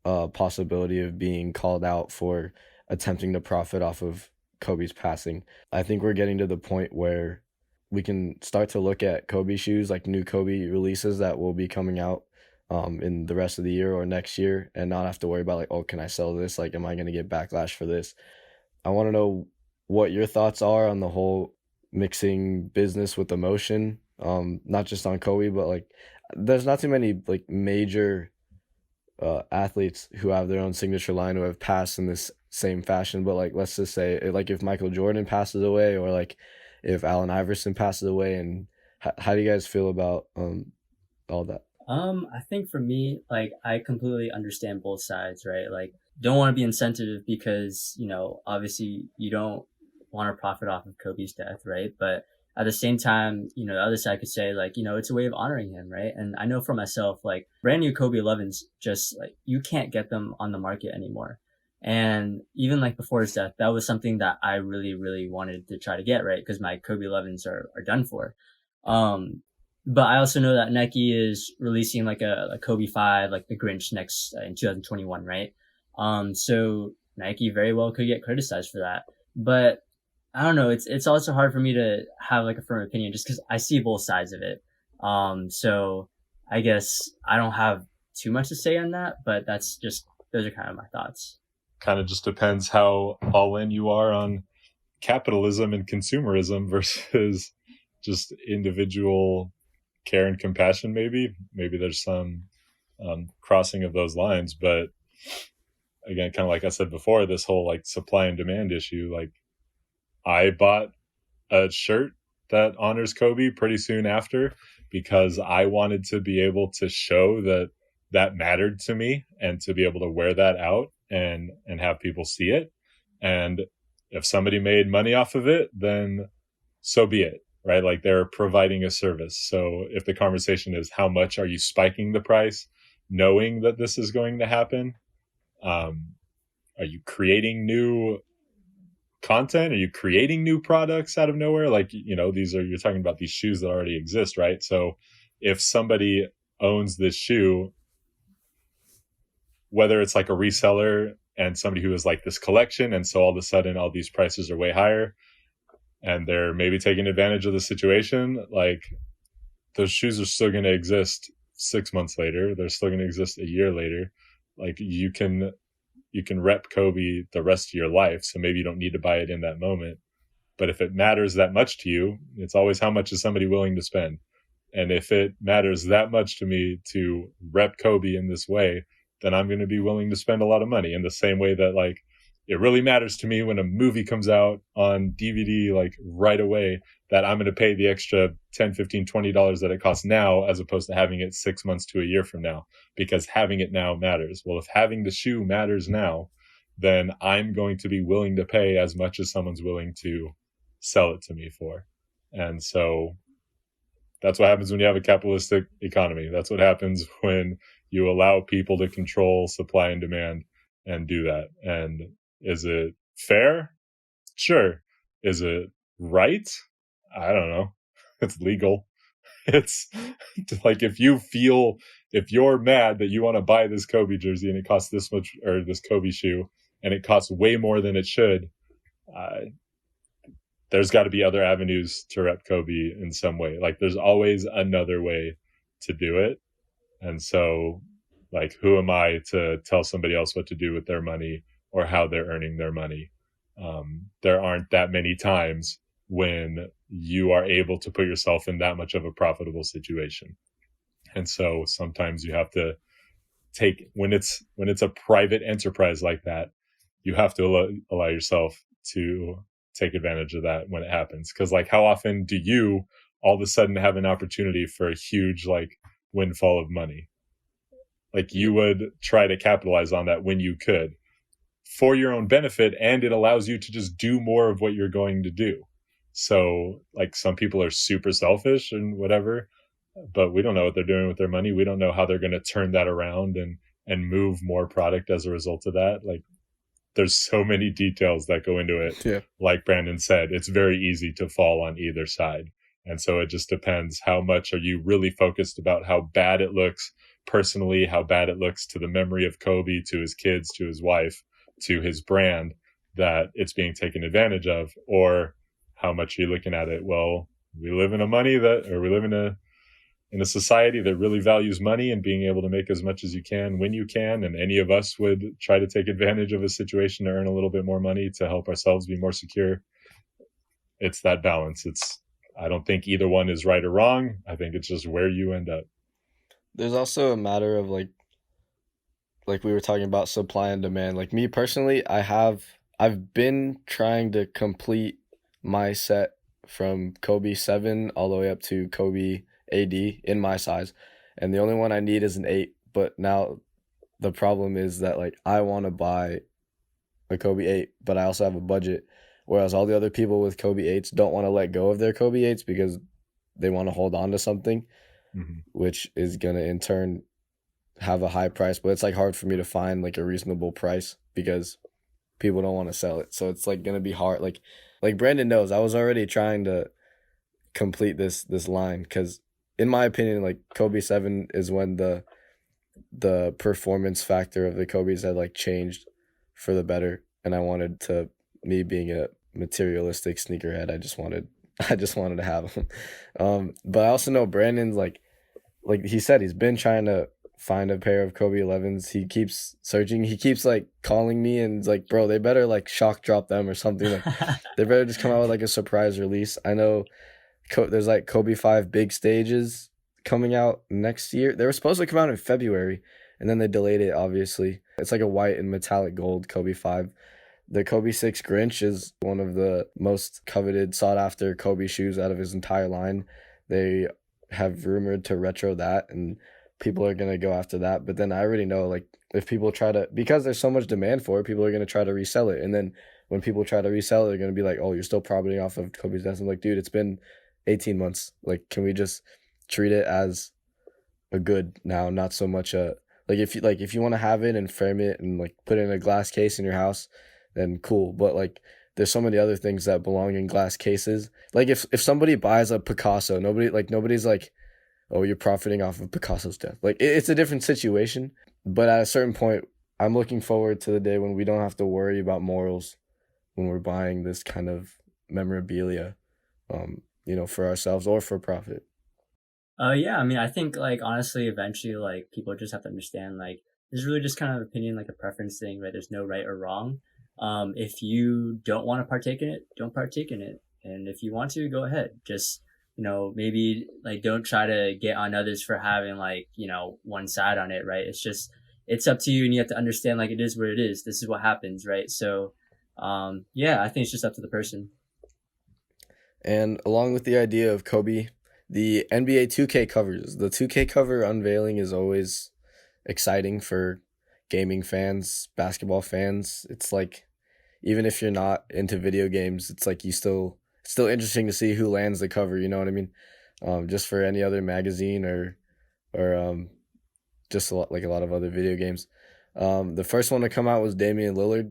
possibility of being called out for attempting to profit off of Kobe's passing. I think we're getting to the point where we can start to look at Kobe shoes, like new Kobe releases that will be coming out in the rest of the year or next year, and not have to worry about like, oh, can I sell this? Like, am I going to get backlash for this? I want to know what your thoughts are on the whole mixing business with emotion, not just on Kobe, but like there's not too many like major athletes who have their own signature line who have passed in this same fashion. But like, let's just say like if Michael Jordan passes away, or like if Allen Iverson passes away, and how do you guys feel about all that? I think for me, like, I completely understand both sides, right? Like, don't want to be insensitive because, obviously you don't want to profit off of Kobe's death, right? But at the same time, the other side could say like, it's a way of honoring him, right? And I know for myself, like brand new Kobe 11s, just like you can't get them on the market anymore. And even like before his death, that was something that I really, really wanted to try to get, right? Because my Kobe 11s are done for. But I also know that Nike is releasing like a Kobe 5, like the Grinch next in 2021, right? So Nike very well could get criticized for that. But I don't know. It's also hard for me to have like a firm opinion just because I see both sides of it. So I guess I don't have too much to say on that, but those are kind of my thoughts. Kind of just depends how all in you are on capitalism and consumerism versus just individual care and compassion. Maybe there's some crossing of those lines, but again, kind of like I said before, this whole like supply and demand issue, like I bought a shirt that honors Kobe pretty soon after because I wanted to be able to show that mattered to me and to be able to wear that out and have people see it. And if somebody made money off of it, then so be it, right? Like they're providing a service. So if the conversation is how much are you spiking the price, knowing that this is going to happen? Are you creating new content? Are you creating new products out of nowhere? Like, you're talking about these shoes that already exist, right? So if somebody owns this shoe, whether it's like a reseller and somebody who has like this collection, and so all of a sudden all these prices are way higher and they're maybe taking advantage of the situation, like those shoes are still going to exist 6 months later. They're still going to exist a year later. Like you can rep Kobe the rest of your life. So maybe you don't need to buy it in that moment. But if it matters that much to you, it's always how much is somebody willing to spend. And if it matters that much to me to rep Kobe in this way, then I'm going to be willing to spend a lot of money in the same way that like it really matters to me when a movie comes out on DVD, like right away, that I'm going to pay the extra $10, $15, $20 that it costs now, as opposed to having it 6 months to a year from now, because having it now matters. Well, if having the shoe matters now, then I'm going to be willing to pay as much as someone's willing to sell it to me for. And so that's what happens when you have a capitalistic economy. That's what happens when you allow people to control supply and demand and do that. And is it fair? Sure. Is it right? I don't know. It's legal. It's like if you're mad that you want to buy this Kobe jersey and it costs this much, or this Kobe shoe, and it costs way more than it should, there's got to be other avenues to rep Kobe in some way. Like there's always another way to do it. And so like, who am I to tell somebody else what to do with their money or how they're earning their money? There aren't that many times when you are able to put yourself in that much of a profitable situation. And so sometimes you have to take when it's a private enterprise like that, you have to allow yourself to take advantage of that when it happens. Because like, how often do you all of a sudden have an opportunity for a huge like windfall of money? Like, you would try to capitalize on that when you could, for your own benefit, and it allows you to just do more of what you're going to do. So like, some people are super selfish and whatever, but we don't know what they're doing with their money. We don't know how they're going to turn that around and move more product as a result of that. Like, there's so many details that go into it. Yeah. Like Brandon said, it's very easy to fall on either side. And so it just depends, how much are you really focused about how bad it looks personally, how bad it looks to the memory of Kobe, to his kids, to his wife, to his brand, that it's being taken advantage of, or how much are you looking at it? Well, we live in a society that really values money and being able to make as much as you can when you can. And any of us would try to take advantage of a situation to earn a little bit more money to help ourselves be more secure. It's that balance. I don't think either one is right or wrong. I think it's just where you end up. There's also a matter of like we were talking about supply and demand. Like, me personally, I've been trying to complete my set from Kobe 7 all the way up to Kobe AD in my size, and the only one I need is an 8. But now the problem is that like, I want to buy a Kobe 8, but I also have a budget, whereas all the other people with Kobe 8s don't want to let go of their Kobe 8s because they want to hold on to something, which is going to in turn have a high price. But it's like hard for me to find like a reasonable price because people don't want to sell it. So it's like going to be hard. Like Brandon knows, I was already trying to complete this line, because in my opinion, like, Kobe 7 is when the performance factor of the Kobe's had like changed for the better, and I wanted to, me being a materialistic sneakerhead, I just wanted to have them. But I also know Brandon's like he said, he's been trying to find a pair of Kobe 11s. He keeps searching. He keeps like calling me and like, bro, they better like shock drop them or something. Like, they better just come out with like a surprise release. I know there's like Kobe 5 big stages coming out next year. They were supposed to come out in February, and then they delayed it, obviously. It's like a white and metallic gold Kobe 5. The Kobe 6 Grinch is one of the most coveted, sought-after Kobe shoes out of his entire line. They have rumored to retro that, and people are going to go after that. But then I already know, like, if people try to, because there's so much demand for it, people are going to try to resell it. And then when people try to resell it, they're going to be like, oh, you're still profiting off of Kobe's death. I'm like, dude, it's been 18 months. Like, can we just treat it as a good now, not so much a, like, if you want to have it and frame it and like put it in a glass case in your house, then cool. But like, there's so many other things that belong in glass cases. Like, if somebody buys a Picasso, nobody's like, oh, you're profiting off of Picasso's death. Like, it's a different situation. But at a certain point, I'm looking forward to the day when we don't have to worry about morals when we're buying this kind of memorabilia, for ourselves or for profit. Yeah, I mean, I think, like, honestly, eventually, like, people just have to understand, like, it's really just kind of opinion, like a preference thing, right? There's no right or wrong. If you don't want to partake in it, don't partake in it. And if you want to, go ahead. Just, maybe, like, don't try to get on others for having, like, one side on it, right? It's up to you, and you have to understand, like, it is what it is. This is what happens, right? So, yeah, I think it's just up to the person. And along with the idea of Kobe, the NBA 2K covers. The 2K cover unveiling is always exciting for gaming fans, basketball fans. It's like, even if you're not into video games, it's like it's still interesting to see who lands the cover, you know what I mean? Just for any other magazine or just a lot of other video games. The first one to come out was Damian Lillard.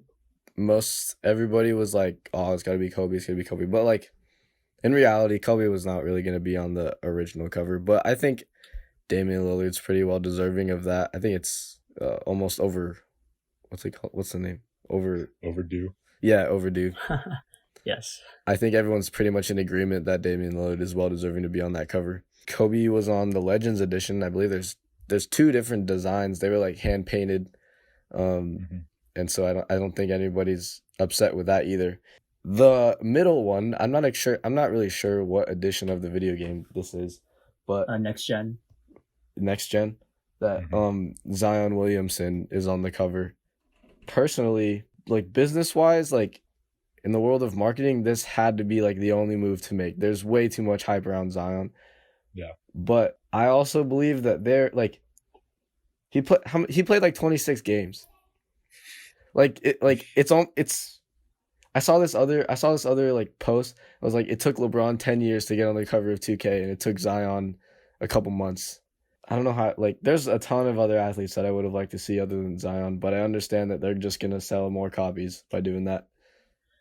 Everybody was like, oh, it's gotta be Kobe, But like, in reality, Kobe was not really going to be on the original cover, but I think Damian Lillard's pretty well deserving of that. I think it's almost over. What's it called? What's the name? Overdue. Yeah, overdue. Yes. I think everyone's pretty much in agreement that Damian Lillard is well deserving to be on that cover. Kobe was on the Legends edition. I believe there's two different designs. They were like hand painted, and so I don't think anybody's upset with that either. The middle one, I'm not really sure what edition of the video game this is, but Next gen. Next gen. that Zion Williamson is on the cover. Personally, like business wise, like in the world of marketing, this had to be like the only move to make. There's way too much hype around Zion. Yeah. But I also believe that he played like 26 games. I saw this other like post. I was like, it took LeBron 10 years to get on the cover of 2K, and it took Zion a couple months. I don't know how, like, there's a ton of other athletes that I would have liked to see other than Zion, but I understand that they're just going to sell more copies by doing that.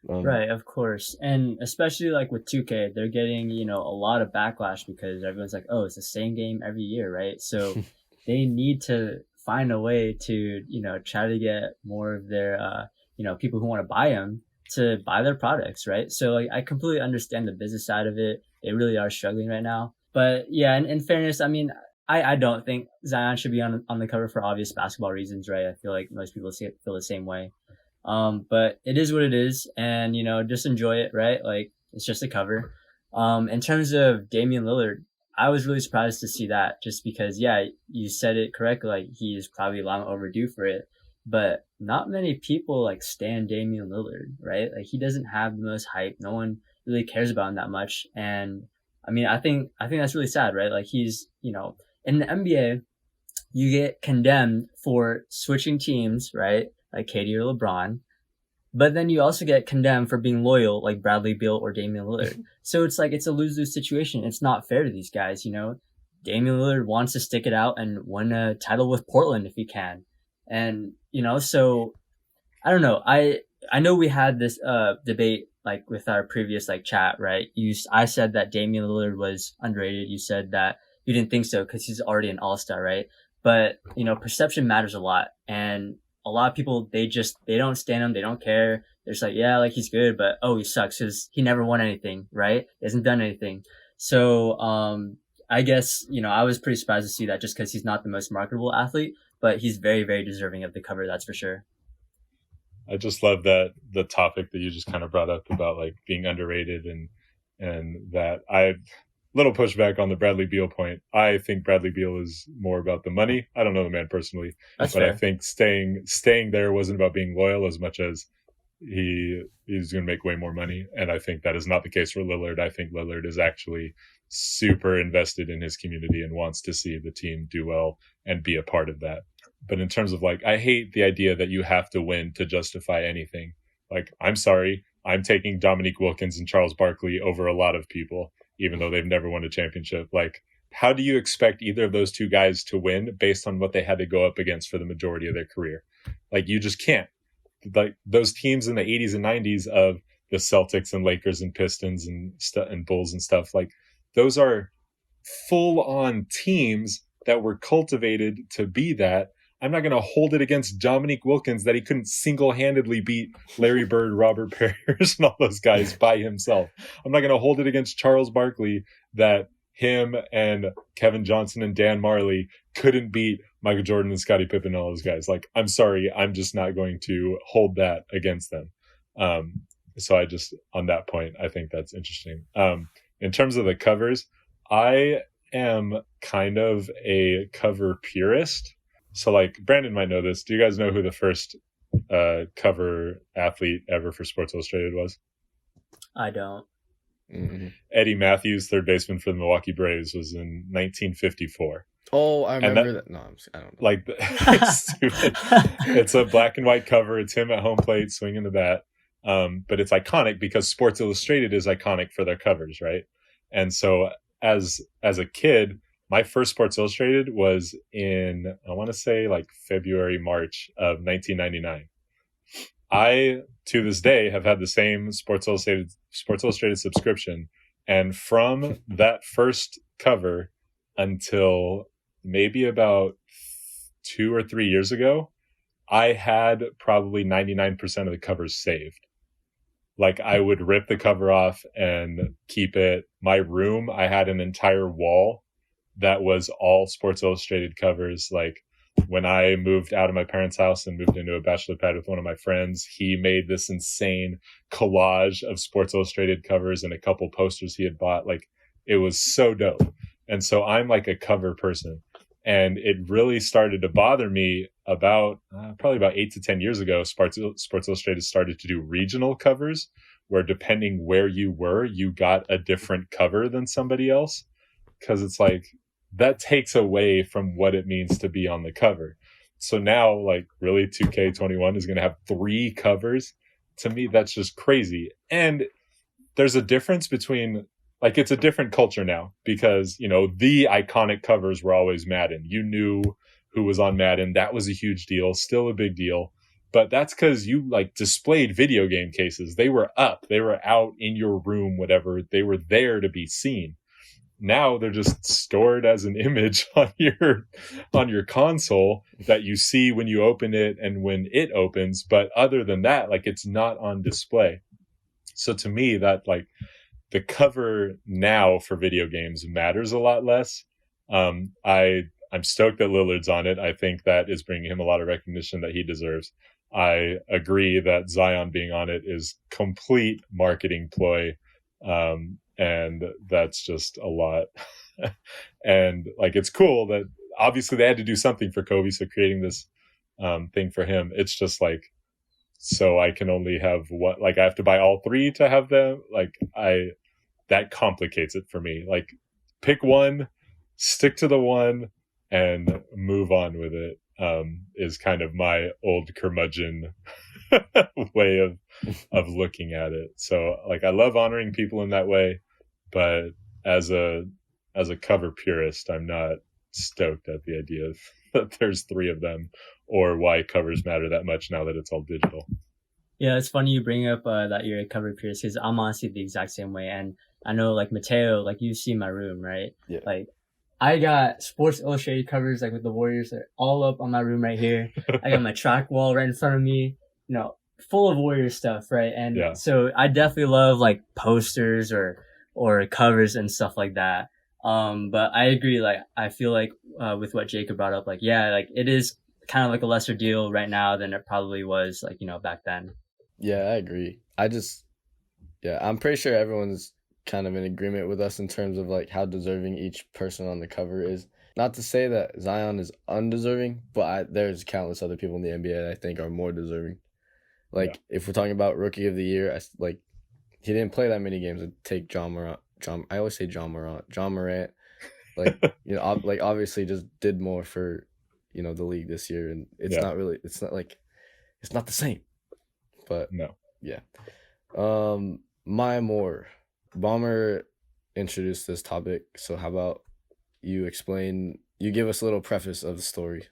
Right, of course. And especially like with 2K, they're getting, a lot of backlash because everyone's like, oh, it's the same game every year, right? So they need to find a way to, try to get more of their, people who want to buy them to buy their products, right? So like, I completely understand the business side of it. They really are struggling right now. But yeah, in fairness, I mean, I don't think Zion should be on the cover for obvious basketball reasons, right? I feel like most people feel the same way. But it is what it is, and just enjoy it, right? Like it's just a cover. In terms of Damian Lillard, I was really surprised to see that, just because, yeah, you said it correctly. Like he is probably long overdue for it, but not many people like stan Damian Lillard, right? Like he doesn't have the most hype. No one really cares about him that much, and I mean, I think that's really sad, right? Like he's, in the NBA, you get condemned for switching teams, right? Like KD or LeBron. But then you also get condemned for being loyal, like Bradley Beal or Damian Lillard. So it's like, it's a lose-lose situation. It's not fair to these guys, Damian Lillard wants to stick it out and win a title with Portland if he can. And, so I don't know. I know we had this debate like with our previous like chat, right? I said that Damian Lillard was underrated. You said that you didn't think so because he's already an all-star, right? But, perception matters a lot. And a lot of people, they don't stand him. They don't care. They're just like, yeah, like he's good, but he sucks because he never won anything, right? He hasn't done anything. So, I guess, I was pretty surprised to see that, just because he's not the most marketable athlete, but he's very, very deserving of the cover. That's for sure. I just love that the topic that you just kind of brought up about like being underrated, and that little pushback on the Bradley Beal point. I think Bradley Beal is more about the money. I don't know the man personally, That's but fair. I think staying there wasn't about being loyal as much as he's going to make way more money. And I think that is not the case for Lillard. I think Lillard is actually super invested in his community and wants to see the team do well and be a part of that. But in terms of like, I hate the idea that you have to win to justify anything. Like, I'm sorry, I'm taking Dominique Wilkins and Charles Barkley over a lot of people, even though they've never won a championship. Like, how do you expect either of those two guys to win based on what they had to go up against for the majority of their career? Like, you just can't. Like, those teams in the 80s and 90s of the Celtics and Lakers and Pistons and Bulls and stuff, like, those are full-on teams that were cultivated to be that. I'm not going to hold it against Dominique Wilkins that he couldn't single-handedly beat Larry Bird, Robert Parrish, and all those guys by himself. I'm not going to hold it against Charles Barkley that him and Kevin Johnson and Dan Marley couldn't beat Michael Jordan and Scottie Pippen and all those guys. Like, I'm sorry, I'm just not going to hold that against them. So on that point, I think that's interesting. In terms of the covers, I am kind of a cover purist. So, like, Brandon might know this. Do you guys know who the first cover athlete ever for Sports Illustrated was? I don't. Mm-hmm. Eddie Matthews, third baseman for the Milwaukee Braves, was in 1954. Oh, I remember that. No, I don't know. Like, it's stupid. It's a black and white cover. It's him at home plate swinging the bat. But it's iconic because Sports Illustrated is iconic for their covers, right? And so as a kid, my first Sports Illustrated was in, I want to say, like February, March of 1999. I, to this day, have had the same Sports Illustrated subscription. And from that first cover until maybe about 2 or 3 years ago, I had probably 99% of the covers saved. Like, I would rip the cover off and keep it. My room, I had an entire wall that was all Sports Illustrated covers. Like, when I moved out of my parents' house and moved into a bachelor pad with one of my friends, he made this insane collage of Sports Illustrated covers and a couple posters he had bought. Like, it was so dope. And so I'm like a cover person. And it really started to bother me about probably about 8 to 10 years ago. Sports Illustrated started to do regional covers where depending where you were, you got a different cover than somebody else. Because it's like, that takes away from what it means to be on the cover. So now, like, really 2K21 is going to have 3 covers. To me, that's just crazy. And there's a difference between, like, it's a different culture now because, you know, the iconic covers were always Madden. You knew who was on Madden. That was a huge deal, still a big deal. But that's because you, like, displayed video game cases. They were up, they were out in your room, whatever. They were there to be seen. Now they're just stored as an image on your console that you see when you open it and when it opens. But other than that, like, it's not on display. So to me, that, like, the cover now for video games matters a lot less. I'm stoked that Lillard's on it. I think that is bringing him a lot of recognition that he deserves. I agree that Zion being on it is complete marketing ploy. And that's just a lot. And, like, it's cool that obviously they had to do something for Kobe. So creating this thing for him, it's just like, so I can only have what, like, I have to buy all 3 to have them. Like, that complicates it for me. Like, pick one, stick to the one, and move on with it. Is kind of my old curmudgeon way of looking at it. So, like, I love honoring people in that way, but as a cover purist, I'm not stoked at the idea that there's 3 of them, or why covers matter that much now that it's all digital. Yeah, it's funny you bring up that you're a cover purist because I'm honestly the exact same way. And I know, like, Mateo, like, you see my room, right? Yeah. Like, I got Sports Illustrated covers, like, with the Warriors. They're all up on my room right here. I got my track wall right in front of me, you know, full of Warriors stuff, right? And so I definitely love, like, posters or covers and stuff like that. But I agree, like, I feel like with what Jacob brought up, like, yeah, like, it is kind of like a lesser deal right now than it probably was, like, you know, back then. Yeah, I agree. I'm pretty sure everyone's kind of in agreement with us in terms of, like, how deserving each person on the cover is. Not to say that Zion is undeserving, but there's countless other people in the NBA that I think are more deserving. Like, if we're talking about Rookie of the Year, he didn't play that many games. I'd take John Morant. I always say John Morant. Like, you know, like, obviously just did more for, you know, the league this year, and it's not the same. But no. Yeah. Maya Moore. Baumer introduced this topic, so how about you give us a little preface of the story.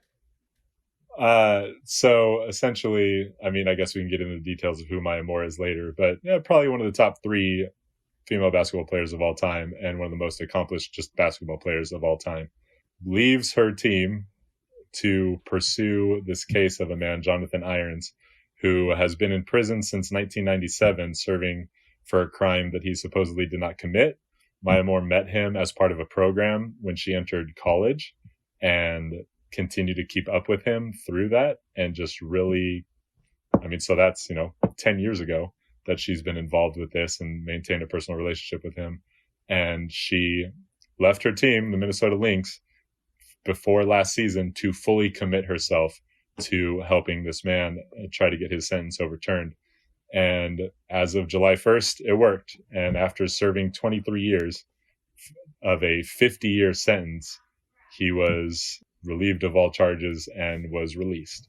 So essentially, I mean, I guess we can get into the details of who Maya Moore is later, but yeah, probably one of the top 3 female basketball players of all time and one of the most accomplished just basketball players of all time. Leaves her team to pursue this case of a man, Jonathan Irons, who has been in prison since 1997, serving for a crime that he supposedly did not commit. Maya Moore met him as part of a program when she entered college and continued to keep up with him through that. And just really, I mean, so that's, 10 years ago that she's been involved with this and maintained a personal relationship with him. And she left her team, the Minnesota Lynx, before last season to fully commit herself to helping this man try to get his sentence overturned. And as of July 1st, it worked. And after serving 23 years of a 50-year sentence, he was relieved of all charges and was released.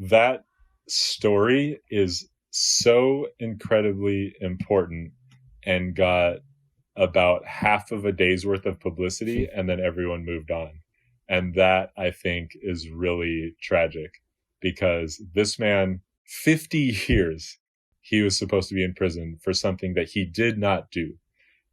That story is so incredibly important and got about half of a day's worth of publicity, and then everyone moved on. And that, I think, is really tragic because this man, 50 years, he was supposed to be in prison for something that he did not do.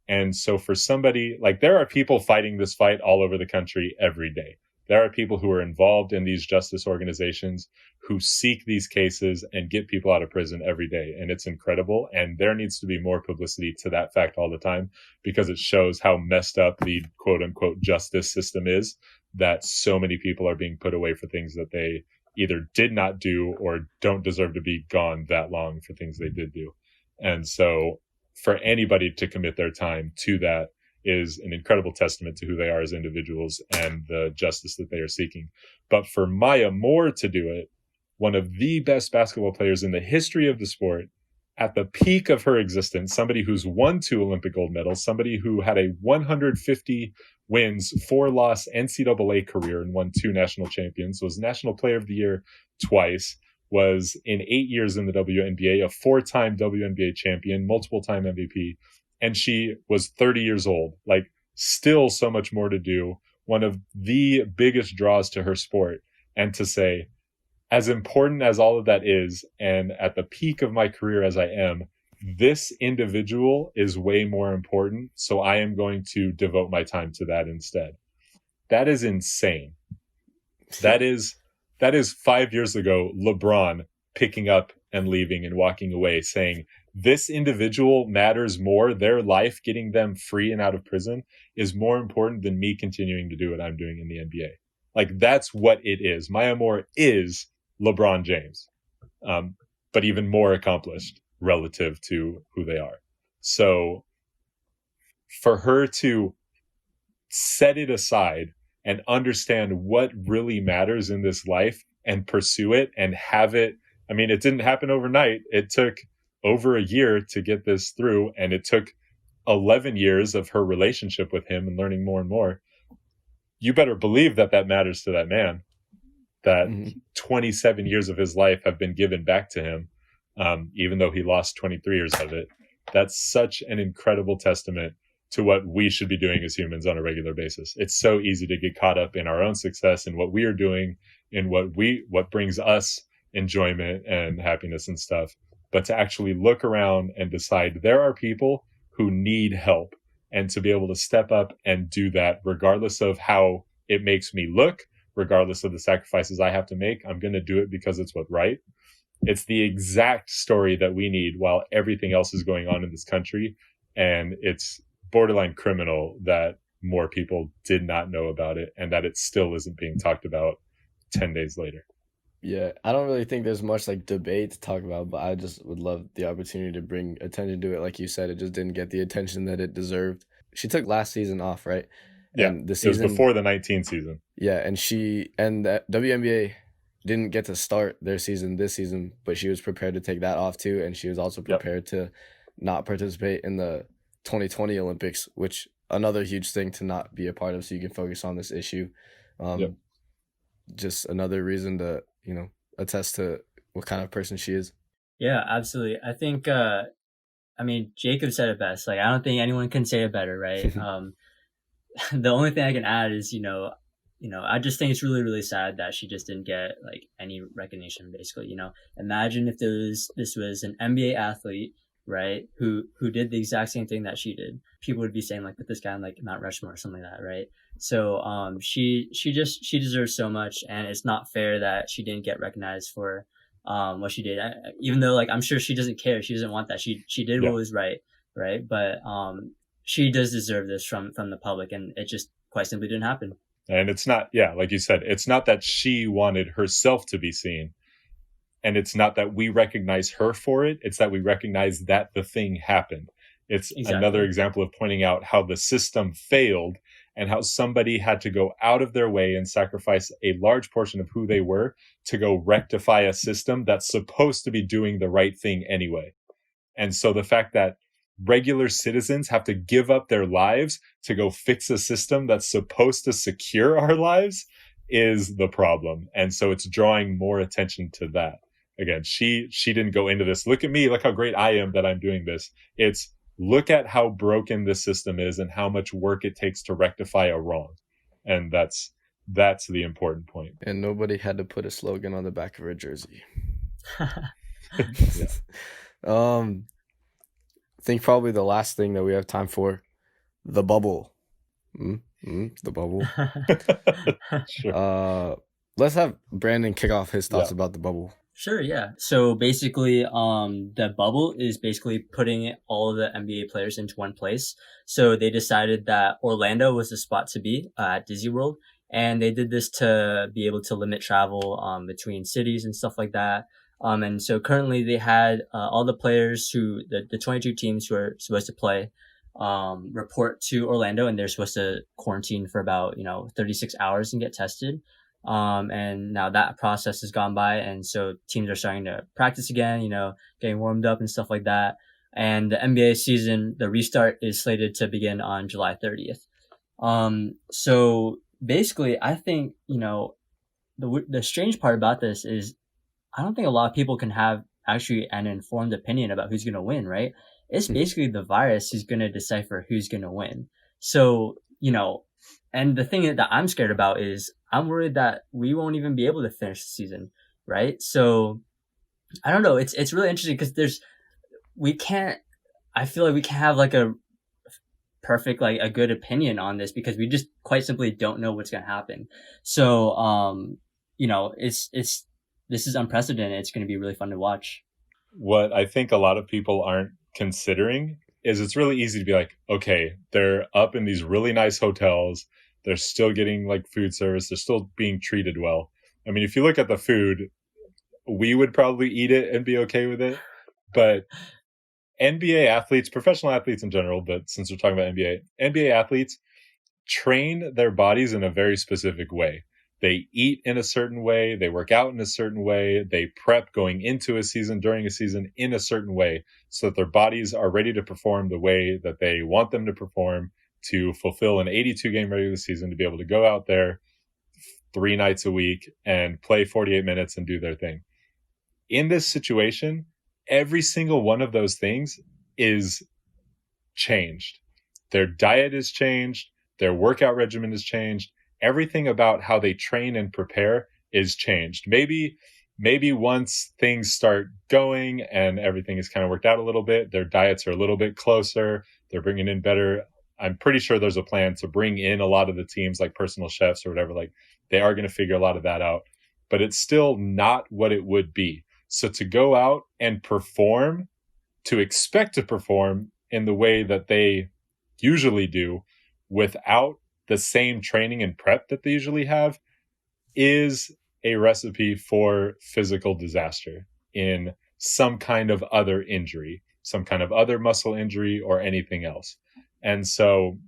And so for somebody, like, there are people fighting this fight all over the country every day. There are people who are involved in these justice organizations who seek these cases and get people out of prison every day. And it's incredible. And there needs to be more publicity to that fact all the time because it shows how messed up the quote unquote justice system is, that so many people are being put away for things that they either did not do or don't deserve to be gone that long for things they did do. And so for anybody to commit their time to that is an incredible testament to who they are as individuals and the justice that they are seeking. But for Maya Moore to do it, one of the best basketball players in the history of the sport, at the peak of her existence, somebody who's won 2 Olympic gold medals, somebody who had a 150 wins, 4-loss NCAA career and won 2 national champions, was National Player of the Year twice, was in 8 years in the WNBA, a 4-time WNBA champion, multiple-time MVP, and she was 30 years old. Like, still so much more to do. One of the biggest draws to her sport. And to say, as important as all of that is, and at the peak of my career as I am, this individual is way more important, so I am going to devote my time to that instead. That is insane. That is 5 years ago, LeBron picking up and leaving and walking away, saying, this individual matters more. Their life, getting them free and out of prison, is more important than me continuing to do what I'm doing in the NBA. Like, that's what it is. Maya Moore is LeBron James, but even more accomplished relative to who they are. So for her to set it aside and understand what really matters in this life and pursue it and have it, I mean, it didn't happen overnight. It took over a year to get this through, and it took 11 years of her relationship with him and learning more and more. You better believe that that matters to that man, that 27 years of his life have been given back to him, even though he lost 23 years of it. That's such an incredible testament to what we should be doing as humans on a regular basis. It's so easy to get caught up in our own success and what we are doing and what brings us enjoyment and happiness and stuff. But to actually look around and decide there are people who need help, and to be able to step up and do that regardless of how it makes me look, regardless of the sacrifices I have to make, I'm going to do it because it's what's right. It's the exact story that we need while everything else is going on in this country. And it's borderline criminal that more people did not know about it and that it still isn't being talked about 10 days later. Yeah, I don't really think there's much like debate to talk about, but I just would love the opportunity to bring attention to it. Like you said, it just didn't get the attention that it deserved. She took last season off, right? Yeah, and the it was season before the 19 season. Yeah, and the WNBA didn't get to start their season this season, but she was prepared to take that off too, and she was also prepared to not participate in the 2020 Olympics, which another huge thing to not be a part of, so you can focus on this issue. Just another reason to, attest to what kind of person she is. Yeah, absolutely. I think, Jacob said it best. Like, I don't think anyone can say it better, right? The only thing I can add is, I just think it's really, really sad that she just didn't get like any recognition, basically. Imagine if this was an NBA athlete, right, who did the exact same thing that she did. People would be saying, like, put this guy on like Mount Rushmore or something like that, right? So she deserves so much, and it's not fair that she didn't get recognized for what she did. Even though, like, I'm sure she doesn't care, she doesn't want that. She did what was right, but she does deserve this from the public, and it just quite simply didn't happen. And it's not, like you said, it's not that she wanted herself to be seen. And it's not that we recognize her for it. It's that we recognize that the thing happened. It's another example of pointing out how the system failed and how somebody had to go out of their way and sacrifice a large portion of who they were to go rectify a system that's supposed to be doing the right thing anyway. And so the fact that regular citizens have to give up their lives to go fix a system that's supposed to secure our lives is the problem. And so it's drawing more attention to that. Again, she didn't go into this, look at me, look how great I am that I'm doing this. It's look at how broken this system is and how much work it takes to rectify a wrong. And that's the important point. And nobody had to put a slogan on the back of her jersey. I think probably the last thing that we have time for, the bubble. The bubble. Sure. Let's have Brandon kick off his thoughts about the bubble. Sure, yeah. So basically, the bubble is basically putting all of the NBA players into one place. So they decided that Orlando was the spot to be at Disney World, and they did this to be able to limit travel between cities and stuff like that. And so currently they had all the players the 22 teams who are supposed to play report to Orlando, and they're supposed to quarantine for about 36 hours and get tested. And now that process has gone by, and so teams are starting to practice again, getting warmed up and stuff like that. And the NBA season, the restart is slated to begin on July 30th. So basically, I think, the strange part about this is I don't think a lot of people can have actually an informed opinion about who's going to win, right? It's basically the virus who's going to decipher who's going to win. So, and the thing that I'm scared about is I'm worried that we won't even be able to finish the season, right? So I don't know. It's really interesting because I feel like we can't have like a perfect, like a good opinion on this because we just quite simply don't know what's going to happen. So, this is unprecedented. It's going to be really fun to watch. What I think a lot of people aren't considering is it's really easy to be like, okay, they're up in these really nice hotels. They're still getting like food service. They're still being treated well. I mean, if you look at the food, we would probably eat it and be okay with it. But NBA athletes, professional athletes in general, but since we're talking about NBA athletes train their bodies in a very specific way. They eat in a certain way. They work out in a certain way. They prep going into a season, during a season in a certain way so that their bodies are ready to perform the way that they want them to perform to fulfill an 82 game regular season, to be able to go out there 3 nights a week and play 48 minutes and do their thing. In this situation, every single one of those things is changed. Their diet is changed. Their workout regimen is changed. Everything about how they train and prepare is changed. Maybe once things start going and everything is kind of worked out a little bit, their diets are a little bit closer. They're bringing in better. I'm pretty sure there's a plan to bring in a lot of the teams like personal chefs or whatever. Like they are going to figure a lot of that out, but it's still not what it would be. So to go out and perform, to expect to perform in the way that they usually do without the same training and prep that they usually have is a recipe for physical disaster in some kind of other injury, some kind of other muscle injury or anything else. And so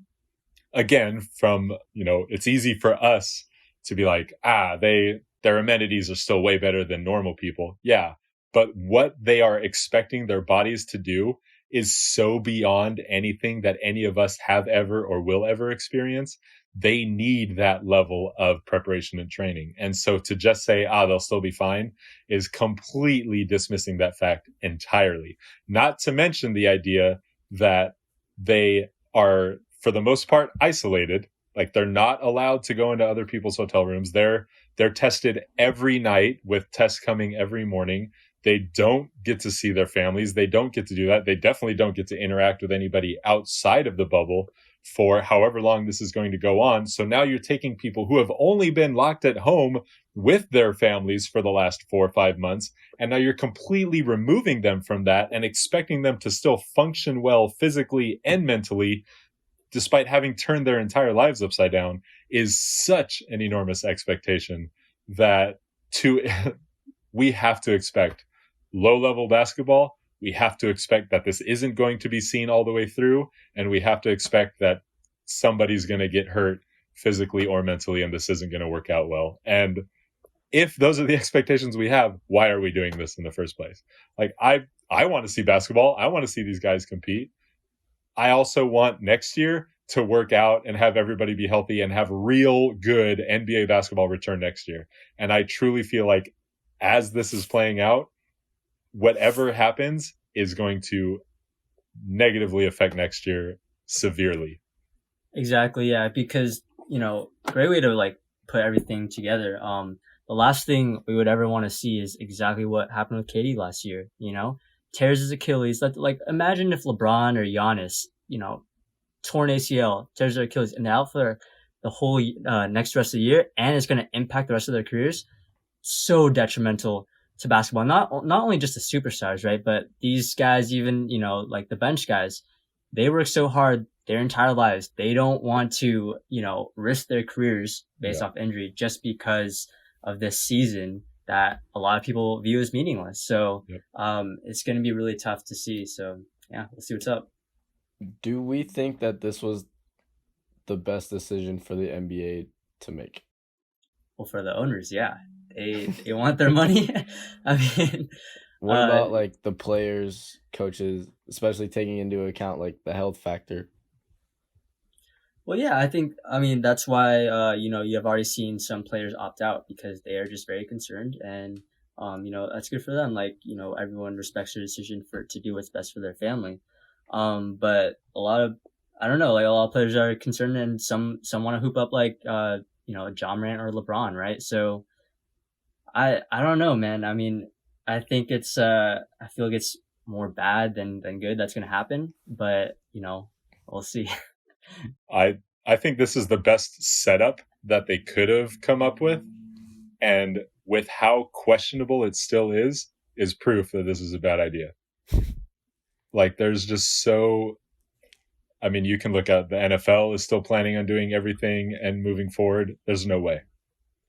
again, it's easy for us to be like, their amenities are still way better than normal people. Yeah. But what they are expecting their bodies to do is so beyond anything that any of us have ever or will ever experience. They need that level of preparation and training. And so to just say, they'll still be fine is completely dismissing that fact entirely. Not to mention the idea that they are, for the most part, isolated. Like they're not allowed to go into other people's hotel rooms. They're tested every night with tests coming every morning. They don't get to see their families. They don't get to do that. They definitely don't get to interact with anybody outside of the bubble for however long this is going to go on. So now you're taking people who have only been locked at home with their families for the last 4 or 5 months, and now you're completely removing them from that and expecting them to still function well physically and mentally, despite having turned their entire lives upside down, is such an enormous expectation that we have to expect low-level basketball. We have to expect that this isn't going to be seen all the way through, and we have to expect that somebody's going to get hurt physically or mentally, and this isn't going to work out well. And if those are the expectations we have, why are we doing this in the first place? Like, I want to see basketball. I want to see these guys compete. I also want next year to work out and have everybody be healthy and have real good NBA basketball return next year. And I truly feel like as this is playing out, whatever happens is going to negatively affect next year severely. Exactly. Yeah. Because, great way to like put everything together. The last thing we would ever want to see is exactly what happened with KD last year, tears his Achilles. Like imagine if LeBron or Giannis, torn ACL, tears their Achilles, and they're out for the whole next rest of the year, and it's going to impact the rest of their careers. So detrimental to basketball. Not only just the superstars, right? But these guys, even, like the bench guys, they work so hard their entire lives. They don't want to, risk their careers based off injury just because of this season that a lot of people view as meaningless. So, it's going to be really tough to see. So yeah, we'll see what's up. Do we think that this was the best decision for the NBA to make? Well, for the owners, yeah, they want their money. I mean, What uh, about like the players, coaches, especially taking into account like the health factor? well, yeah, I mean, that's why, you have already seen some players opt out because they are just very concerned, and that's good for them. Like, everyone respects their decision to do what's best for their family. But I don't know, like a lot of players are concerned, and some want to hoop up like, John Morant or LeBron, right? So I don't know, man. I mean, I think I feel like it's more bad than good that's gonna happen, but we'll see. I I think this is the best setup that they could have come up with, and with how questionable it still is proof that this is a bad idea. Like there's just so I mean, you can look at the NFL is still planning on doing everything and moving forward. There's no way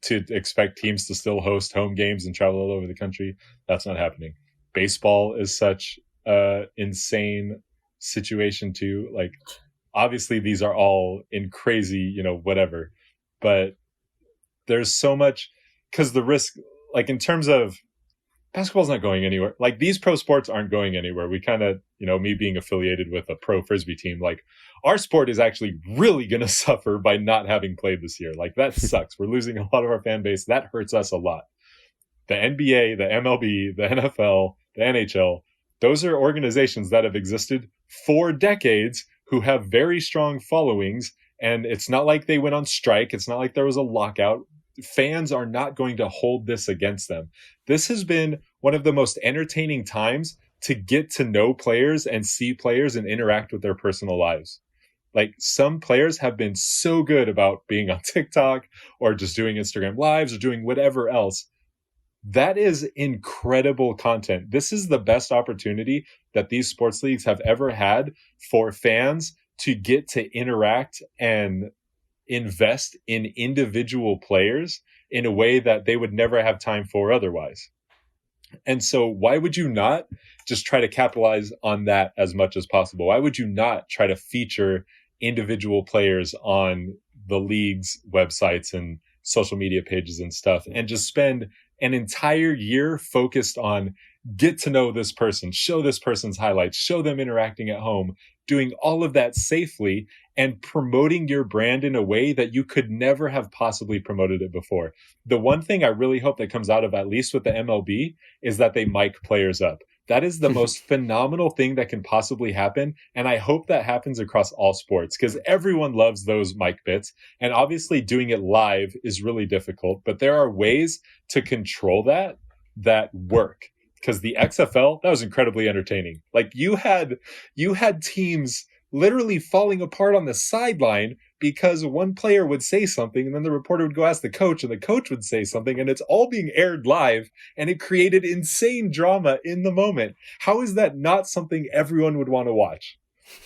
to expect teams to still host home games and travel all over the country. That's not happening. Baseball is such a insane situation too. Like obviously these are all in crazy, whatever. But there's so much because the risk, like in terms of basketball's not going anywhere. Like these pro sports aren't going anywhere. We kind of, me being affiliated with a pro frisbee team, like our sport is actually really going to suffer by not having played this year. Like that sucks. We're losing a lot of our fan base. That hurts us a lot. The NBA, the MLB, the NFL, the NHL, those are organizations that have existed for decades who have very strong followings. And it's not like they went on strike. It's not like there was a lockout. Fans are not going to hold this against them. This has been one of the most entertaining times to get to know players and see players and interact with their personal lives. Like some players have been so good about being on TikTok or just doing Instagram lives or doing whatever else. That is incredible content. This is the best opportunity that these sports leagues have ever had for fans to get to interact and invest in individual players in a way that they would never have time for otherwise. And so why would you not just try to capitalize on that as much as possible? Why would you not try to feature individual players on the league's websites and social media pages and stuff and just spend an entire year focused on get to know this person, show this person's highlights, show them interacting at home, doing all of that safely and promoting your brand in a way that you could never have possibly promoted it before. The one thing I really hope that comes out of at least with the MLB is that they mic players up. That is the most phenomenal thing that can possibly happen. And I hope that happens across all sports because everyone loves those mic bits. And obviously doing it live is really difficult, but there are ways to control that work. Because the XFL, that was incredibly entertaining. Like you had teams literally falling apart on the sideline because one player would say something and then the reporter would go ask the coach and the coach would say something and it's all being aired live and it created insane drama in the moment. How is that not something everyone would want to watch?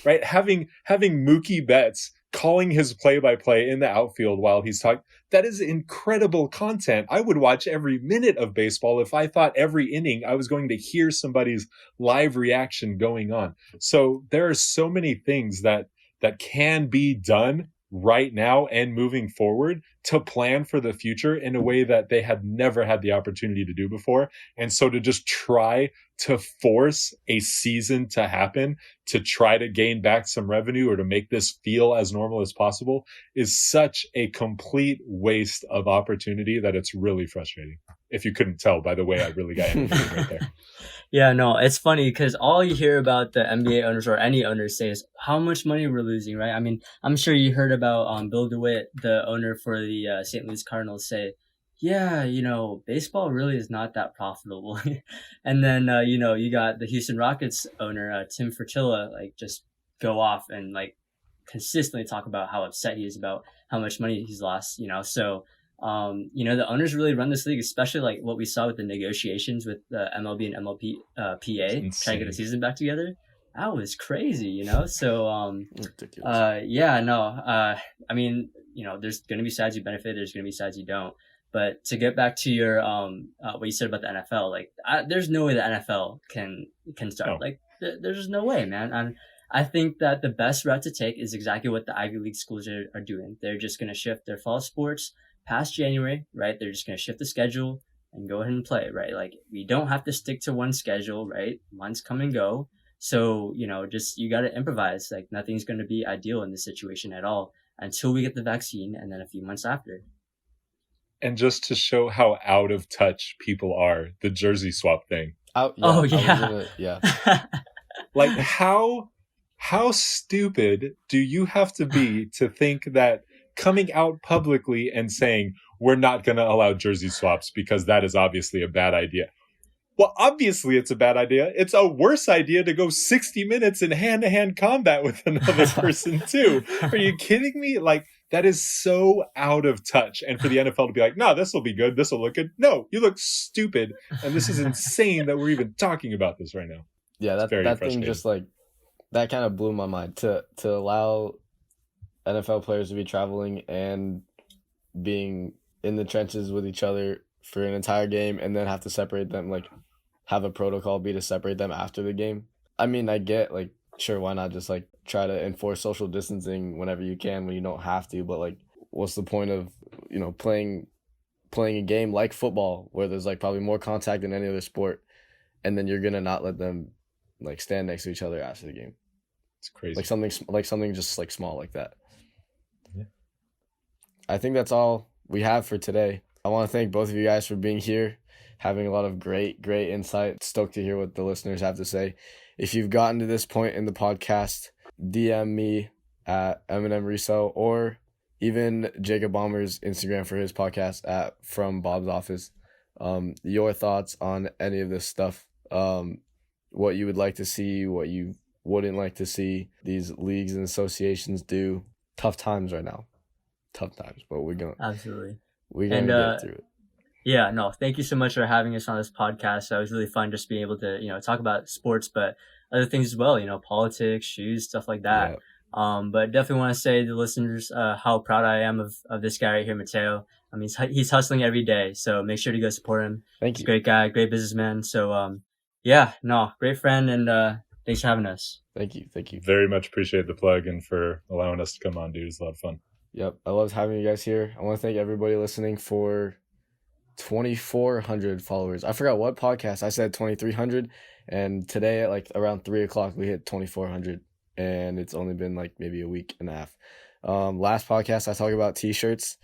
Right? Having Mookie Betts calling his play-by-play in the outfield while he's talking, that is incredible content. I would watch every minute of baseball if I thought every inning I was going to hear somebody's live reaction going on. So there are so many things that can be done right now and moving forward to plan for the future in a way that they had never had the opportunity to do before. And so to just try to force a season to happen to try to gain back some revenue or to make this feel as normal as possible is such a complete waste of opportunity that it's really frustrating. If you couldn't tell by the way I really got animated right there. Yeah, no, it's funny because all you hear about the NBA owners or any owners say is how much money we're losing, right? I mean, I'm sure you heard about Bill DeWitt, the owner for the St. Louis Cardinals, say, yeah, baseball really is not that profitable. And then, you got the Houston Rockets owner, Tim Fertitta, like just go off and like consistently talk about how upset he is about how much money he's lost, So, the owners really run this league, especially like what we saw with the negotiations with the MLB and MLP PA trying to get the season back together. That was crazy, So, Ridiculous. yeah, no, I mean, there's going to be sides you benefit, there's going to be sides you don't. But to get back to your what you said about the NFL, like there's no way the NFL can start. No. Like there's just no way, man. I think that the best route to take is exactly what the Ivy League schools are doing. They're just going to shift their fall sports past January, right? They're just going to shift the schedule and go ahead and play, right? Like, we don't have to stick to one schedule, right? Months come and go. So, just you got to improvise. Like, nothing's going to be ideal in this situation at all until we get the vaccine and then a few months after. And just to show how out of touch people are, the jersey swap thing. Yeah. Like, how stupid do you have to be to think that coming out publicly and saying we're not going to allow jersey swaps because that is obviously a bad idea? Well, obviously it's a bad idea. It's a worse idea to go 60 minutes in hand-to-hand combat with another person too. Are you kidding me? Like, that is so out of touch. And for the NFL to be like, no, this will be good. This will look good. No, you look stupid. And this is insane that we're even talking about this right now. Yeah, that thing just like, that kind of blew my mind to allow NFL players to be traveling and being in the trenches with each other for an entire game and then have to separate them, like have a protocol be to separate them after the game. I mean, I get like, sure, why not just like try to enforce social distancing whenever you can when you don't have to, but like what's the point of, playing a game like football where there's like probably more contact than any other sport, and then you're gonna not let them like stand next to each other after the game. It's crazy. Like something just like small like that. Yeah. I think that's all we have for today. I want to thank both of you guys for being here, having a lot of great insight. Stoked to hear what the listeners have to say. If you've gotten to this point in the podcast, DM me at Eminem Resell or even Jacob Baumer's Instagram for his podcast at From Bob's Office. Your thoughts on any of this stuff, what you would like to see, what you wouldn't like to see these leagues and associations do. Tough times right now. Tough times, but we're going Absolutely. We're going to get through it. Yeah, no, thank you so much for having us on this podcast. It was really fun just being able to, talk about sports, but other things as well, politics, shoes, stuff like that. Yeah. But definitely want to say to the listeners how proud I am of this guy right here, Mateo. I mean, he's hustling every day, so make sure to go support him. Thank you. He's a great guy, great businessman. So, great friend, and thanks for having us. Thank you. Very much appreciate the plug and for allowing us to come on, dude. It's a lot of fun. Yep, I loved having you guys here. I want to thank everybody listening for 2,400 followers. I forgot what podcast I said 2,300, and today at like around 3:00 we hit 2,400, and it's only been like maybe a week and a half. Last podcast I talked about t-shirts.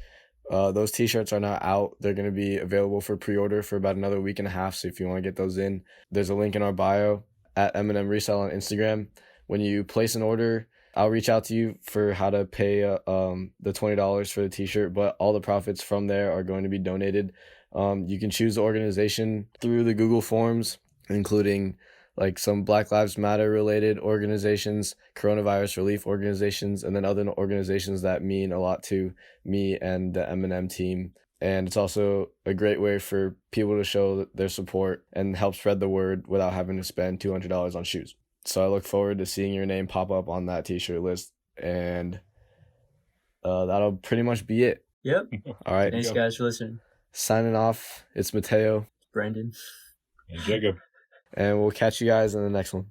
Those t-shirts are now out. They're going to be available for pre-order for about another week and a half. So if you want to get those in, there's a link in our bio at Eminem Resell on Instagram. When you place an order, I'll reach out to you for how to pay the $20 for the t-shirt, but all the profits from there are going to be donated. You can choose the organization through the Google Forms, including like some Black Lives Matter related organizations, coronavirus relief organizations, and then other organizations that mean a lot to me and the M&M team. And it's also a great way for people to show their support and help spread the word without having to spend $200 on shoes. So I look forward to seeing your name pop up on that t-shirt list, and that'll pretty much be it. Yep. All right. Thanks, guys, for listening. Signing off. It's Mateo. Brandon. And Jacob. And we'll catch you guys in the next one.